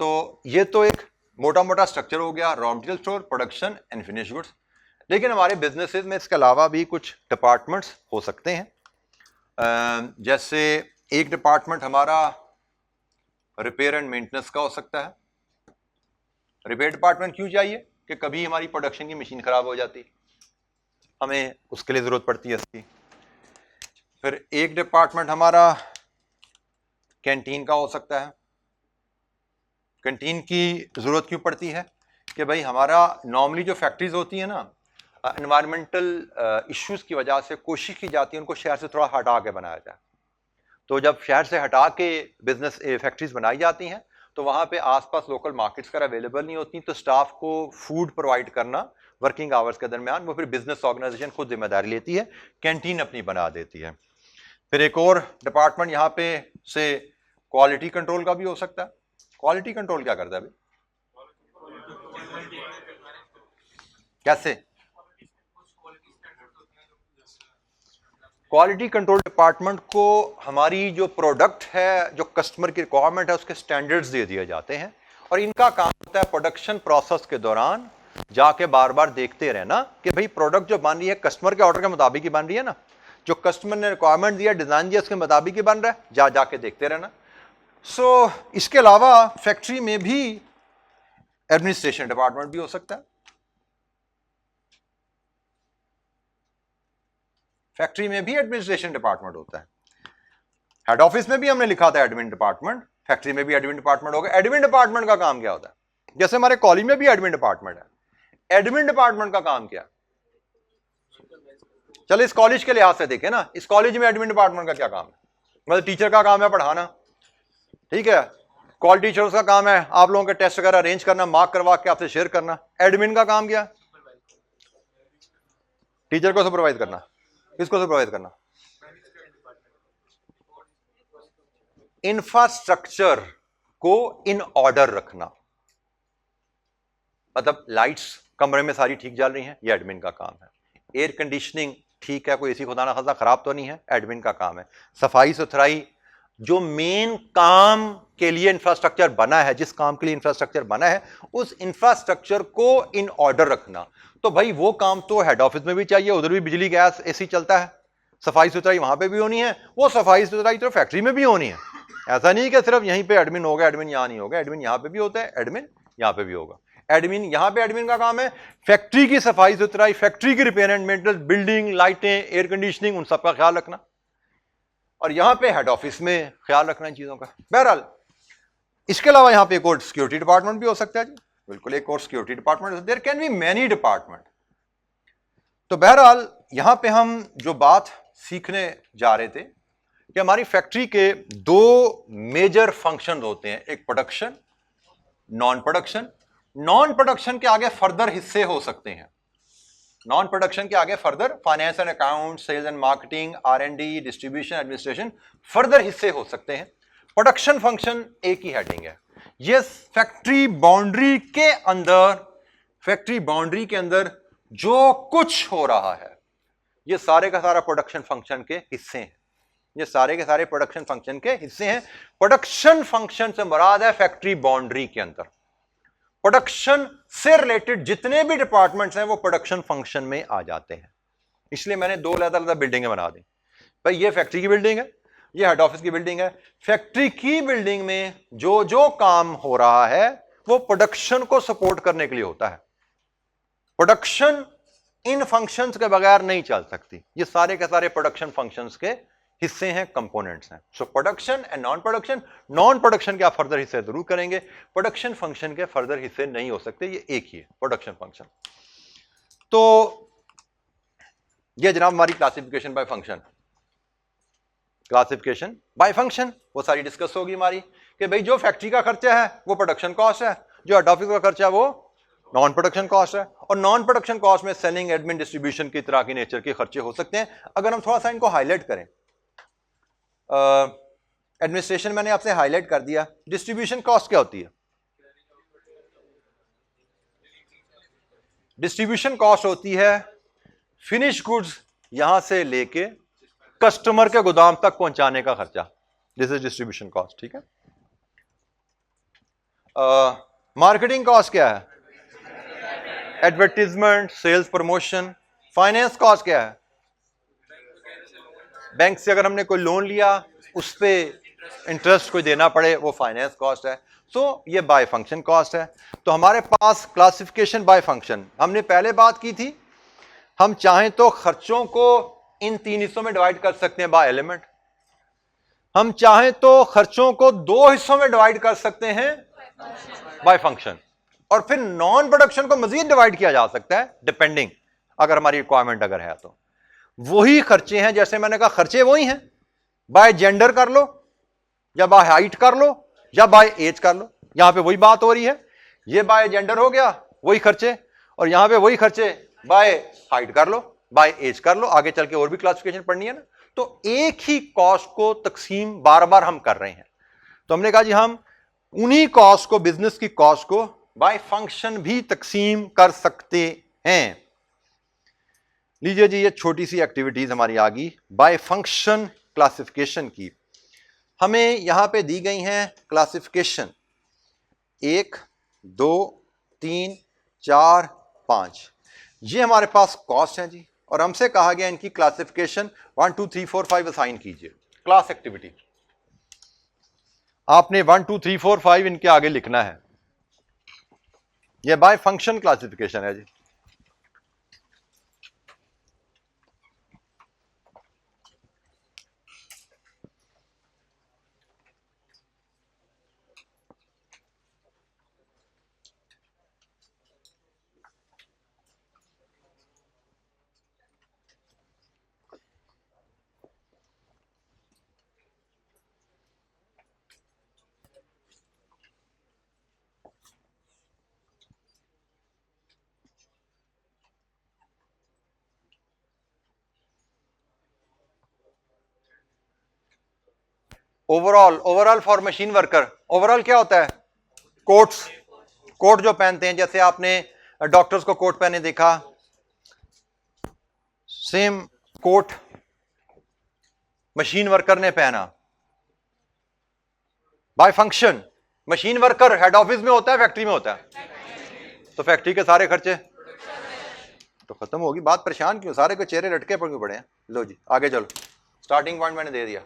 तो ये तो एक मोटा मोटा स्ट्रक्चर हो गया, raw material store, production and finish goods. लेकिन हमारे बिजनेसेस में इसके अलावा भी कुछ डिपार्टमेंट्स हो सकते हैं। जैसे एक डिपार्टमेंट हमारा रिपेयर एंड मेंटेनेंस का हो सकता है। रिपेयर डिपार्टमेंट क्यों चाहिए कि कभी हमारी प्रोडक्शन की मशीन खराब हो जाती, हमें उसके लिए जरूरत पड़ती है इसकी। फिर एक डिपार्टमेंट हमारा कैंटीन का हो सकता है। कैंटीन की जरूरत क्यों पड़ती है कि भाई हमारा नॉर्मली जो फैक्ट्रीज होती है ना, एनवायरमेंटल इश्यूज की वजह से कोशिश की जाती है उनको शहर से थोड़ा हटा के बनाया जाए। तो जब शहर से हटा के बिजनेस फैक्ट्रीज बनाई जाती हैं तो वहाँ पे आसपास लोकल मार्केट्स कर अवेलेबल नहीं होती, तो स्टाफ को फूड प्रोवाइड करना वर्किंग आवर्स के दरमियान वो फिर बिजनेस ऑर्गेनाइजेशन खुद जिम्मेदारी लेती है, कैंटीन अपनी बना देती है। फिर एक और डिपार्टमेंट यहाँ पे से क्वालिटी कंट्रोल का भी हो सकता है। क्वालिटी कंट्रोल क्या करता है भाई, कैसे? क्वालिटी कंट्रोल डिपार्टमेंट को हमारी जो प्रोडक्ट है, जो कस्टमर की रिक्वायरमेंट है, उसके स्टैंडर्ड्स दे दिए जाते हैं और इनका काम होता है प्रोडक्शन प्रोसेस के दौरान जाके बार बार देखते रहना कि भाई प्रोडक्ट जो बन रही है कस्टमर के ऑर्डर के मुताबिक ही बन रही है ना, जो कस्टमर ने रिक्वायरमेंट दिया, डिजाइन दिया, उसके मुताबिक ही बन रहा है, जाके देखते रहना। सो इसके अलावा फैक्ट्री में भी एडमिनिस्ट्रेशन डिपार्टमेंट भी हो सकता है। फैक्ट्री में भी एडमिनिस्ट्रेशन डिपार्टमेंट होता है। हेड ऑफिस में भी हमने लिखा था एडमिन डिपार्टमेंट, फैक्ट्री में भी एडमिन डिपार्टमेंट होगा। एडमिन डिपार्टमेंट का काम क्या होता है? जैसे हमारे कॉलेज में भी एडमिन डिपार्टमेंट है, एडमिन डिपार्टमेंट का काम क्या? चलो इस कॉलेज के लिहाज से देखें ना, इस कॉलेज में एडमिन डिपार्टमेंट का क्या काम है? मतलब टीचर का काम है पढ़ाना, ठीक है, कॉल टीचर्स का काम है आप लोगों के टेस्ट वगैरह अरेंज करना, मार्क करवा के आपसे शेयर करना। एडमिन का काम क्या? टीचर को सुपरवाइज करना। किसको सुपरवाइज करना? इंफ्रास्ट्रक्चर को इन ऑर्डर रखना। मतलब लाइट्स कमरे में सारी ठीक जल रही हैं, ये एडमिन का काम है। एयर कंडीशनिंग ठीक है, कोई एसी खुदा ना खासा खराब तो नहीं है, एडमिन का काम है। सफाई सुथराई, जो मेन काम के लिए इंफ्रास्ट्रक्चर बना है, जिस काम के लिए इंफ्रास्ट्रक्चर बना है, उस इंफ्रास्ट्रक्चर को इन ऑर्डर रखना। तो भाई वो काम तो हेड ऑफिस में भी चाहिए, उधर भी बिजली गैस एसी चलता है, सफाई सुथराई वहां पे भी होनी है, वो सफाई सुथराई तो फैक्ट्री में भी होनी है। ऐसा नहीं कि सिर्फ यहीं पे एडमिन होगा, एडमिन यहां नहीं होगा। एडमिन यहां पे भी होता है, एडमिन यहां पे भी होगा। एडमिन यहां पे एडमिन का काम है फैक्ट्री की सफाई सुथराई, फैक्ट्री की रिपेयर एंड मेंटेनेंस, बिल्डिंग, लाइटें, एयर कंडीशनिंग, उन सबका ख्याल रखना। और यहां पे हेड ऑफिस में ख्याल रखना इन चीजों का। बहरहाल इसके अलावा यहां पे एक और सिक्योरिटी डिपार्टमेंट भी हो सकता है जी, बिल्कुल एक और security department. There can be many department. तो बहरहाल यहां पे हम जो बात सीखने जा रहे थे कि हमारी फैक्ट्री के दो मेजर फंक्शन होते हैं, एक production, non production. Non production के आगे फर्दर हिस्से हो सकते हैं। नॉन प्रोडक्शन के आगे further finance and account, sales and marketing, R&D, distribution, administration, further हिस्से हो सकते हैं। प्रोडक्शन फंक्शन एक ही हेडिंग है। ये फैक्ट्री बाउंड्री के अंदर, फैक्ट्री बाउंड्री के अंदर जो कुछ हो रहा है, ये सारे का सारा प्रोडक्शन फंक्शन के हिस्से हैं। ये सारे के सारे प्रोडक्शन फंक्शन के हिस्से हैं। प्रोडक्शन फंक्शन से मुराद है फैक्ट्री बाउंड्री के अंदर। प्रोडक्शन से रिलेटेड जितने भी डिपार्टमेंट्स हैं वो प्रोडक्शन फंक्शन में आ जाते हैं। इसलिए मैंने दो अलग-अलग बिल्डिंगें बना दी। भाई ये फैक्ट्री की बिल्डिंग है, ये हेड ऑफिस की बिल्डिंग है। फैक्ट्री की बिल्डिंग में जो जो काम हो रहा है वो प्रोडक्शन को सपोर्ट करने के लिए होता है। प्रोडक्शन इन फंक्शंस के बगैर नहीं चल सकती। ये सारे के सारे प्रोडक्शन फंक्शंस के हिस्से हैं, कंपोनेंट्स हैं। So production and non production. Non production के आप फर्दर हिस्से जरूर करेंगे, प्रोडक्शन फंक्शन के फर्दर हिस्से नहीं हो सकते, ये एक ही है प्रोडक्शन फंक्शन। तो ये जनाब हमारी classification bye function, classification bye function वो सारी डिस्कस होगी हमारी कि भाई जो फैक्ट्री का खर्चा है वो प्रोडक्शन कॉस्ट है, जो हेड ऑफिस का खर्चा है वो नॉन प्रोडक्शन कॉस्ट है। और नॉन प्रोडक्शन कॉस्ट में सेलिंग, एडमिन, डिस्ट्रीब्यूशन की तरह की नेचर के खर्चे हो सकते हैं। अगर हम थोड़ा सा इनको हाईलाइट करें, एडमिनिस्ट्रेशन मैंने आपसे हाईलाइट कर दिया। डिस्ट्रीब्यूशन कॉस्ट क्या होती है? डिस्ट्रीब्यूशन कॉस्ट होती है फिनिश गुड्स यहां से लेके कस्टमर के गोदाम तक पहुंचाने का खर्चा। दिस इज डिस्ट्रीब्यूशन कॉस्ट, ठीक है। मार्केटिंग कॉस्ट क्या है? Advertisement, sales, promotion. Finance cost क्या है? बैंक से अगर हमने कोई लोन लिया उस पर इंटरेस्ट कोई देना पड़े, वो फाइनेंस कॉस्ट है। तो ये बाय फंक्शन कॉस्ट है। तो हमारे पास क्लासिफिकेशन बाय फंक्शन, हमने पहले बात की थी, हम चाहें तो खर्चों को इन तीन हिस्सों में डिवाइड कर सकते हैं बाय एलिमेंट। हम चाहें तो खर्चों को दो हिस्सों में डिवाइड कर सकते हैं बाय फंक्शन। और फिर नॉन प्रोडक्शन को मजीद डिवाइड किया जा सकता है डिपेंडिंग, अगर हमारी रिक्वायरमेंट अगर है तो। वही खर्चे हैं, जैसे मैंने कहा खर्चे वही हैं, बाय जेंडर कर लो या बाय हाइट कर लो या बाय एज कर लो। यहां पे वही बात हो रही है, ये बाय जेंडर हो गया वही खर्चे, और यहां पे वही खर्चे बाय हाइट कर लो, बाय एज कर लो। आगे चल के और भी क्लासिफिकेशन पढ़नी है ना। तो एक ही कॉस्ट को तकसीम बार बार हम कर रहे हैं। तो हमने कहा जी हम उन्हीं कॉस्ट को, बिजनेस की कॉस्ट को बाय फंक्शन भी तकसीम कर सकते हैं। लीजिए जी, ये छोटी सी एक्टिविटीज हमारी आ गई बाय फंक्शन क्लासिफिकेशन की। हमें यहां पे दी गई हैं क्लासिफिकेशन 1, 2, 3, 4, 5। ये हमारे पास कॉस्ट हैं जी, और हमसे कहा गया इनकी क्लासिफिकेशन 1, 2, 3, 4, 5 असाइन कीजिए। क्लास एक्टिविटी आपने 1 2 3 4 5 इनके आगे लिखना है। ये बाय फंक्शन क्लासिफिकेशन है जी। Overall for machine worker, overall क्या होता है? कोट्स, कोट जो पहनते हैं, जैसे आपने डॉक्टर्स को कोट पहने देखा, सेम कोट मशीन वर्कर ने पहना by function. Machine worker head office में होता है, फैक्ट्री में होता है? तो फैक्ट्री के सारे खर्चे तो खत्म होगी बात। परेशान क्यों, सारे को चेहरे लटके पर क्यों पड़े हैं? लो जी आगे चलो, स्टार्टिंग पॉइंट मैंने दे दिया।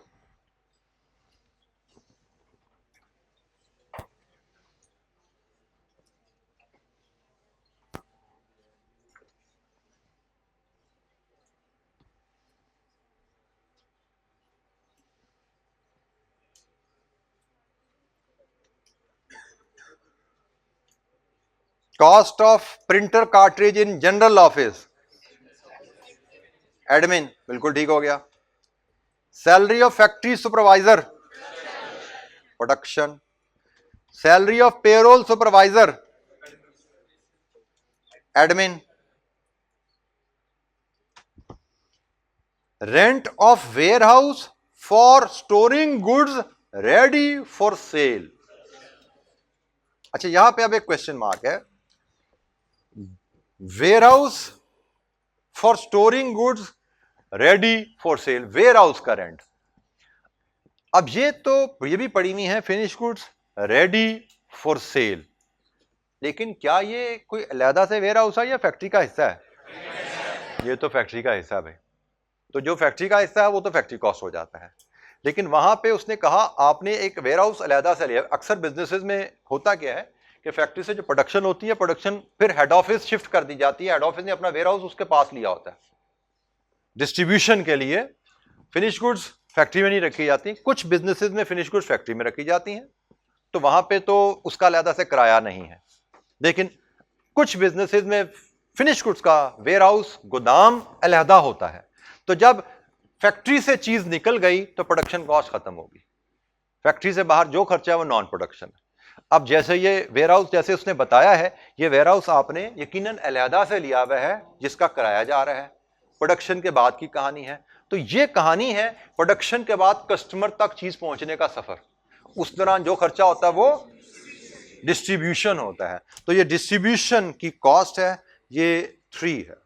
Cost of printer cartridge in general office, admin, बिल्कुल ठीक हो गया। Salary of factory supervisor, production. Salary of payroll supervisor, admin. Rent of warehouse for storing goods ready for sale. अच्छा यहां पे अब एक क्वेश्चन मार्क है, warehouse for storing goods ready for sale, warehouse का rent. अब ये भी पड़ी हुई है finish goods ready for sale, लेकिन क्या ये कोई अलहदा से वेयर हाउस है या फैक्ट्री का हिस्सा है? ये तो फैक्ट्री का हिस्सा है भाई। तो जो फैक्ट्री का हिस्सा है वो तो फैक्ट्री कॉस्ट हो जाता है, लेकिन वहां पे उसने कहा आपने एक वेयर हाउस अलहदा से लिया। अक्सर बिजनेसेस में होता क्या है कि फैक्ट्री से जो प्रोडक्शन होती है, प्रोडक्शन फिर हेड ऑफिस शिफ्ट कर दी जाती है, हेड ऑफिस ने अपना वेयर हाउस उसके पास लिया होता है डिस्ट्रीब्यूशन के लिए। फिनिश गुड्स फैक्ट्री में नहीं रखी जाती, कुछ बिजनेसेस में फिनिश गुड्स फैक्ट्री में रखी जाती हैं, तो वहां पे तो उसका अलहदा से किराया नहीं है। लेकिन कुछ बिजनेसेस में फिनिश गुड्स का वेयर हाउस गोदाम अलहदा होता है। तो जब फैक्ट्री से चीज निकल गई तो प्रोडक्शन कॉस्ट खत्म होगी, फैक्ट्री से बाहर जो खर्चा है वो नॉन प्रोडक्शन है। अब जैसे ये वेयर हाउस, जैसे उसने बताया है, ये वेयर हाउस आपने यकीनन अलहदा से लिया हुआ है जिसका किराया जा रहा है, प्रोडक्शन के बाद की कहानी है। तो ये कहानी है प्रोडक्शन के बाद कस्टमर तक चीज पहुंचने का सफर, उस दौरान जो खर्चा होता है वो डिस्ट्रीब्यूशन होता है। तो ये डिस्ट्रीब्यूशन की कॉस्ट है, ये 3 है।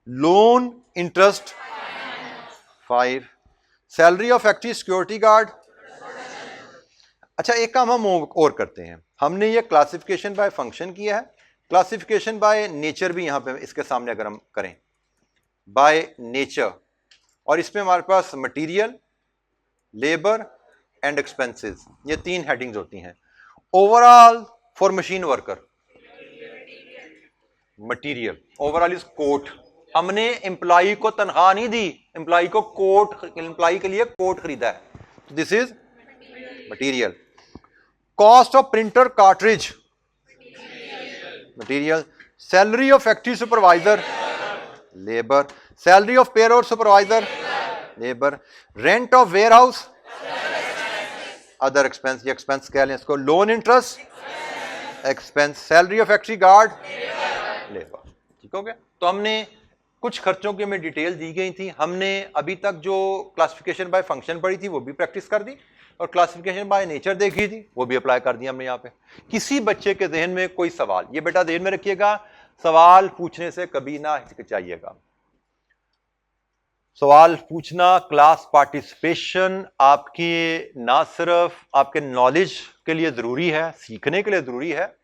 Loan interest 5, salary of factory security guard. अच्छा एक काम हम और करते हैं, हमने ये क्लासिफिकेशन बाय फंक्शन किया है, क्लासिफिकेशन बाय नेचर भी यहां पे इसके सामने अगर हम करें बाय नेचर, और इसमें हमारे पास मटेरियल, लेबर एंड एक्सपेंसेस, ये 3 हेडिंग्स होती हैं। Overall for machine worker, material overall is coat. हमने एम्प्लॉय को तनख्वाह नहीं दी, एम्प्लॉय को कोट, एम्प्लॉय के लिए कोट खरीदा है, तो this is material. Cost of printer cartridge, material. Salary of factory supervisor, labour. Salary of payroll supervisor, labour. Rent of warehouse, other expense, ये एक्सपेंस कह लें इसको। Loan interest, expense. Salary of factory guard, labour. ठीक हो गया। तो हमने कुछ खर्चों की हमें डिटेल दी गई थी, हमने अभी तक जो क्लासिफिकेशन बाय फंक्शन पढ़ी थी वो भी प्रैक्टिस कर दी, और क्लासिफिकेशन बाय नेचर देखी थी वो भी अप्लाई कर दी हमने यहाँ पे। किसी बच्चे के जहन में कोई सवाल, ये बेटा ध्यान में रखिएगा, सवाल पूछने से कभी ना हिचकिचाइएगा। सवाल पूछना, क्लास पार्टिसिपेशन आपकी ना सिर्फ आपके नॉलेज के लिए जरूरी है, सीखने के लिए जरूरी है,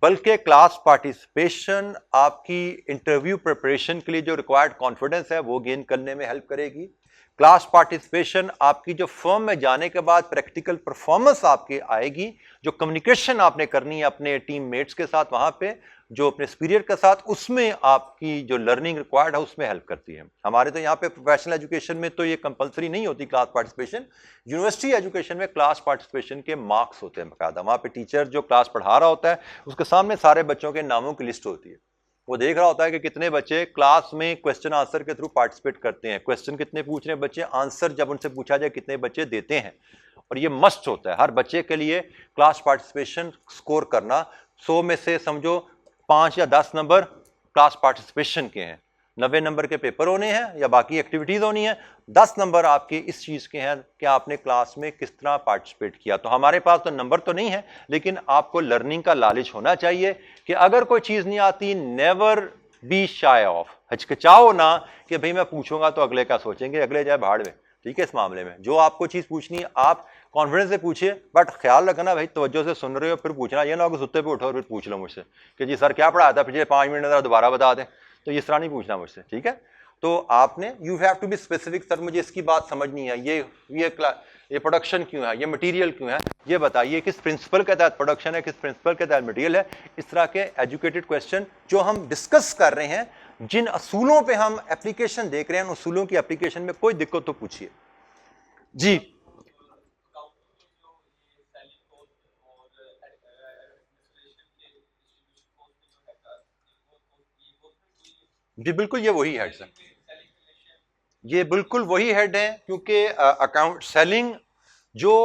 बल्कि क्लास पार्टिसिपेशन आपकी इंटरव्यू प्रिपरेशन के लिए जो रिक्वायर्ड कॉन्फिडेंस है वो गेन करने में हेल्प करेगी। क्लास पार्टिसिपेशन आपकी जो फर्म में जाने के बाद प्रैक्टिकल परफॉर्मेंस आपके आएगी, जो कम्युनिकेशन आपने करनी है अपने टीम मेट्स के साथ वहां पे, जो अपने सुपीरियर के साथ, उसमें आपकी जो लर्निंग रिक्वायर्ड है उसमें हेल्प करती है। हमारे तो यहाँ पे प्रोफेशनल एजुकेशन में तो ये कंपलसरी नहीं होती क्लास पार्टिसिपेशन। यूनिवर्सिटी एजुकेशन में क्लास पार्टिसिपेशन के मार्क्स होते हैं बाकायदा। वहाँ पे टीचर जो क्लास पढ़ा रहा होता है उसके सामने सारे बच्चों के नामों की लिस्ट होती है। वो देख रहा होता है कि कितने बच्चे क्लास में क्वेश्चन आंसर के थ्रू पार्टिसिपेट करते हैं, क्वेश्चन कितने पूछ रहे हैं बच्चे, आंसर जब उनसे पूछा जाए कितने बच्चे देते हैं। और ये मस्ट होता है हर बच्चे के लिए क्लास पार्टिसिपेशन स्कोर करना। 100 में से समझो 5 या 10 नंबर क्लास पार्टिसिपेशन के हैं, 90 नंबर के पेपर होने हैं या बाकी एक्टिविटीज होनी है, 10 नंबर आपके इस चीज के हैं कि आपने क्लास में किस तरह पार्टिसिपेट किया। तो हमारे पास तो नंबर तो नहीं है, लेकिन आपको लर्निंग का लालच होना चाहिए कि अगर कोई चीज नहीं आती, नेवर बी शाय ऑफ, हिचकिचाओ ना कि भाई मैं पूछूंगा तो अगले क्या सोचेंगे, अगले जाए भाड़ में। ठीक है, इस मामले में जो आपको चीज पूछनी है आप कॉन्फिडेंस से पूछिए, बट ख्याल रखना भाई तवज्जो से सुन रहे हो फिर पूछना, ये ना हो कि सुत्ते पे उठो और फिर पूछ लो मुझसे कि जी सर क्या पढ़ाया था पिछले 5 मिनट में, दोबारा बता दें। तो इस तरह नहीं पूछना मुझसे, ठीक है। तो आपने you have to be specific, sir मुझे इसकी बात समझनी है, ये प्रोडक्शन क्यों है, ये मटेरियल क्यों है, ये बताइए किस प्रिंसिपल के तहत प्रोडक्शन है, किस प्रिंसिपल के तहत मटेरियल है। इस तरह के एजुकेटेड क्वेश्चन जो हम डिस्कस कर रहे हैं, जिन असूलों पे हम एप्लीकेशन देख रहे हैं, उन असूलों की एप्लीकेशन में कोई दिक्कत तो पूछिए जी। जी बिल्कुल, ये वही हेड्स हैं, ये बिल्कुल वही हेड है, क्योंकि अकाउंट सेलिंग जो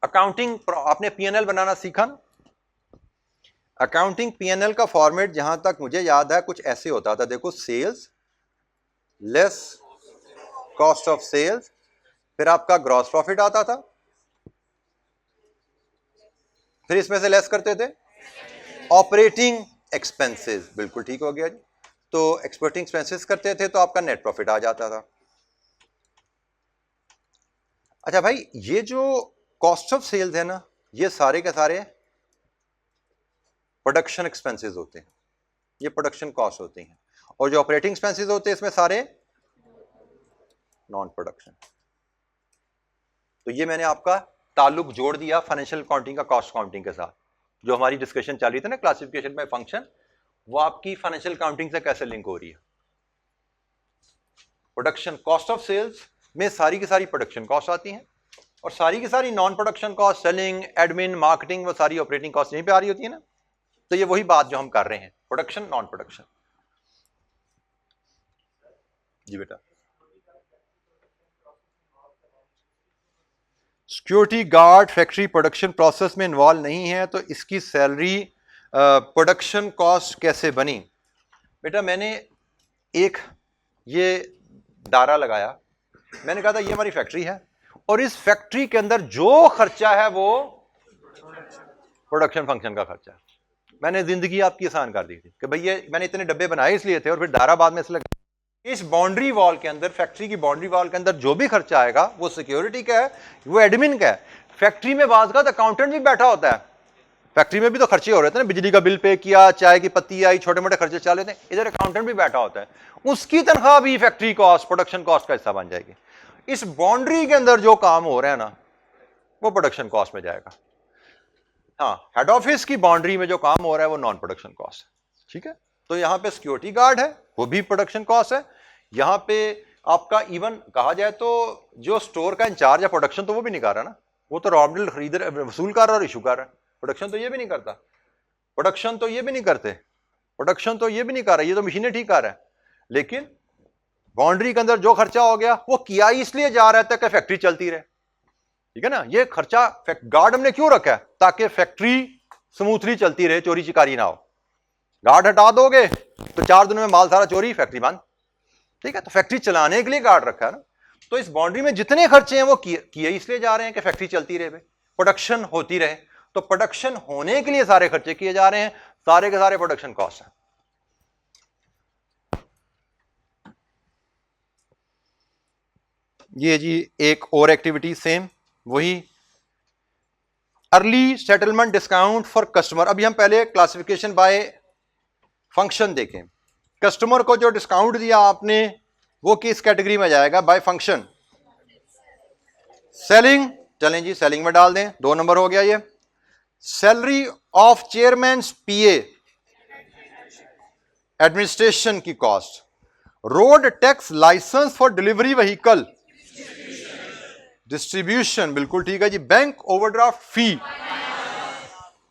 अकाउंटिंग आपने पीएनएल बनाना सीखा ना, अकाउंटिंग पीएनएल का फॉर्मेट जहां तक मुझे याद है कुछ ऐसे होता था, देखो sales less cost of sales, फिर आपका ग्रॉस प्रॉफिट आता था, फिर इसमें से लेस करते थे ऑपरेटिंग एक्सपेंसेस, बिल्कुल ठीक हो गया जी। तो एक्सपोर्टिंग एक्सपेंसेस करते थे तो आपका नेट प्रॉफिट आ जाता था। अच्छा भाई, ये जो कॉस्ट ऑफ सेल्स है ना, ये सारे के सारे प्रोडक्शन एक्सपेंसेस होते हैं, ये प्रोडक्शन कॉस्ट होती हैं, और जो ऑपरेटिंग एक्सपेंसेस होते हैं इसमें सारे नॉन प्रोडक्शन। तो ये मैंने आपका ताल्लुक जोड़ दिया फाइनेंशियल अकाउंटिंग का कॉस्ट अकाउंटिंग के साथ। जो हमारी डिस्कशन चल रही थी ना क्लासिफिकेशन बाय फंक्शन, वो आपकी फाइनेंशियल अकाउंटिंग से कैसे लिंक हो रही है। प्रोडक्शन कॉस्ट ऑफ सेल्स में सारी की सारी प्रोडक्शन कॉस्ट आती हैं, और सारी की सारी non production cost, selling, admin, marketing, वो सारी ऑपरेटिंग कॉस्ट यहीं पे आ रही होती है ना। तो ये वही बात जो हम कर रहे हैं, प्रोडक्शन नॉन प्रोडक्शन। जी बेटा, security guard factory production process में इन्वॉल्व नहीं है, तो इसकी सैलरी प्रोडक्शन कॉस्ट कैसे बनी। बेटा मैंने एक ये दायरा लगाया, मैंने कहा था ये हमारी फैक्ट्री है और इस फैक्ट्री के अंदर जो खर्चा है वो प्रोडक्शन फंक्शन का खर्चा है। मैंने जिंदगी आपकी आसान कर दी थी कि भैया मैंने इतने डब्बे बनाए इसलिए थे, और फिर दायरा बाद में इसलिए इस बाउंड्री वॉल के अंदर, फैक्ट्री की बाउंड्री वॉल के अंदर जो भी खर्चा आएगा वो सिक्योरिटी का है, वो एडमिन का है। फैक्ट्री में बाज़ का अकाउंटेंट भी बैठा होता है, फैक्ट्री में भी तो खर्चे हो रहे थे ना, बिजली का बिल पे किया, चाय की पत्ती आई, छोटे मोटे खर्चे चल रहे थे, इधर अकाउंटेंट भी बैठा होता है, उसकी तनख्वाह भी फैक्ट्री कॉस्ट, प्रोडक्शन कॉस्ट का हिस्सा बन जाएगी। इस बाउंड्री के अंदर जो काम हो रहा है ना, वो प्रोडक्शन कॉस्ट में जाएगा। हाँ, हेड ऑफिस की बाउंड्री में जो काम हो रहा है वो नॉन प्रोडक्शन कॉस्ट है, ठीक है। तो यहाँ पे सिक्योरिटी गार्ड है, वो भी प्रोडक्शन कॉस्ट है। यहाँ पे आपका इवन कहा जाए तो जो स्टोर का इंचार्ज है प्रोडक्शन तो वो भी नहीं कर रहा ना, वो तो रॉ मटेरियल खरीद वसूल कर रहा है और इशू कर रहा है। प्रोडक्शन तो ये भी नहीं करता, प्रोडक्शन तो ये भी नहीं करते, प्रोडक्शन तो ये भी नहीं कर रहा, ये तो मशीनें ठीक कर रहा है। लेकिन बाउंड्री के अंदर जो खर्चा हो गया वो किया इसलिए जा रहा था कि फैक्ट्री चलती रहे, ठीक है ना। ये खर्चा गार्ड हमने क्यों रखा है, ताकि फैक्ट्री स्मूथली चलती रहे, चोरी चिकारी ना हो। गार्ड हटा दोगे तो 4 दिनों में माल सारा चोरी, फैक्ट्री बंद, ठीक है। तो फैक्ट्री चलाने के लिए गार्ड रखा है ना। तो इस बाउंड्री में जितने खर्चे हैं वो किए इसलिए जा रहे हैं कि फैक्ट्री चलती रहे, प्रोडक्शन होती रहे। तो प्रोडक्शन होने के लिए सारे खर्चे किए जा रहे हैं, सारे के सारे प्रोडक्शन कॉस्ट हैं। ये जी एक और एक्टिविटी सेम वही, early settlement discount for customer. अभी हम पहले क्लासिफिकेशन बाय फंक्शन देखें। कस्टमर को जो डिस्काउंट दिया आपने वो किस कैटेगरी में जाएगा, बाय फंक्शन। सेलिंग, चलें जी सेलिंग में डाल दें, 2 नंबर हो गया ये। Salary of chairman PA, administration की cost. Road tax license for delivery vehicle, distribution, बिल्कुल ठीक है जी। Bank overdraft fee,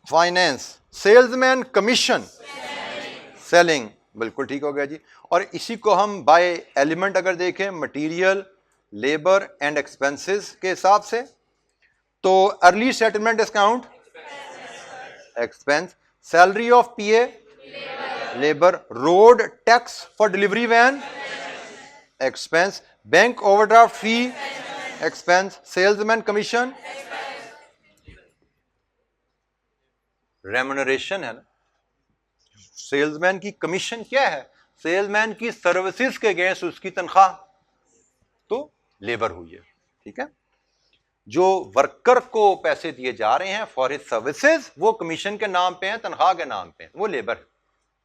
finance. Salesman commission, selling, बिल्कुल ठीक हो गया जी। और इसी को हम बाय एलिमेंट अगर देखें, मटेरियल, लेबर एंड एक्सपेंसेस के हिसाब से, तो early settlement discount, expense. Salary of PA, labour. Road tax for delivery van, expense. Bank overdraft fee, expense. Salesman commission, remuneration है ना। सेल्समैन की कमीशन क्या है? सेल्समैन की सर्विसेज के अगेंस्ट उसकी तनख्वाह, तो लेबर हुई है, ठीक है। जो वर्कर को पैसे दिए जा रहे हैं फॉर हिज सर्विसेज, वो कमीशन के नाम पे हैं, तनख्वाह के नाम पे हैं, वो लेबर है।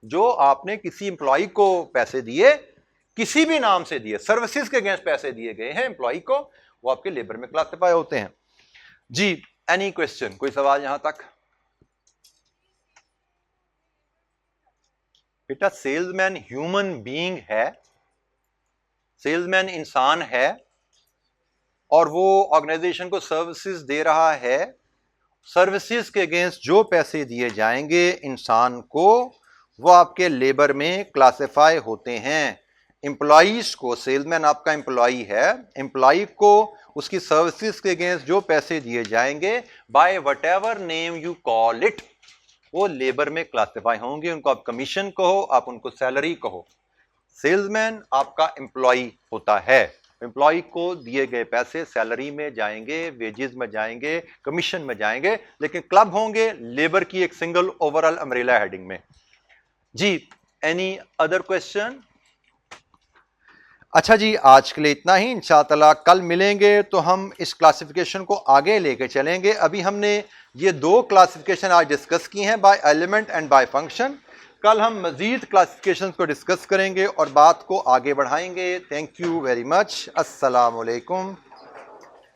जो आपने किसी एम्प्लॉय को पैसे दिए, किसी भी नाम से दिए, सर्विसेज के अगेंस्ट पैसे दिए गए हैं एम्प्लॉय को, वो आपके लेबर में क्लासिफाई होते हैं जी। एनी क्वेश्चन, कोई सवाल यहां तक? बेटा सेल्समैन ह्यूमन बीइंग है, सेल्समैन इंसान है, और वो ऑर्गेनाइजेशन को सर्विसेज दे रहा है। सर्विसेज के अगेंस्ट जो पैसे दिए जाएंगे इंसान को, वो आपके लेबर में क्लासिफाई होते हैं। एम्प्लॉइज को, सेल्समैन आपका एम्प्लॉई है, एम्प्लॉई को उसकी सर्विसेज के अगेंस्ट जो पैसे दिए जाएंगे, by whatever name you call it, वो लेबर में क्लासिफाई होंगे। उनको आप कमीशन कहो, आप उनको सैलरी कहो। सेल्समैन आपका एम्प्लॉई होता है, एम्प्लॉय को दिए गए पैसे सैलरी में जाएंगे, वेजेस में जाएंगे, कमीशन में जाएंगे, लेकिन क्लब होंगे लेबर की एक सिंगल ओवरऑल अम्ब्रेला हेडिंग में जी। Any other question? अच्छा जी, आज के लिए इतना ही। इंशाअल्लाह कल मिलेंगे तो हम इस क्लासिफिकेशन को आगे लेके चलेंगे। अभी हमने ये 2 क्लासिफिकेशन आज डिस्कस की हैं, by element and by function. कल हम मजीद क्लासिफिकेशन को डिस्कस करेंगे और बात को आगे बढ़ाएंगे। Thank you very much. अस्सलाम वालेकुम।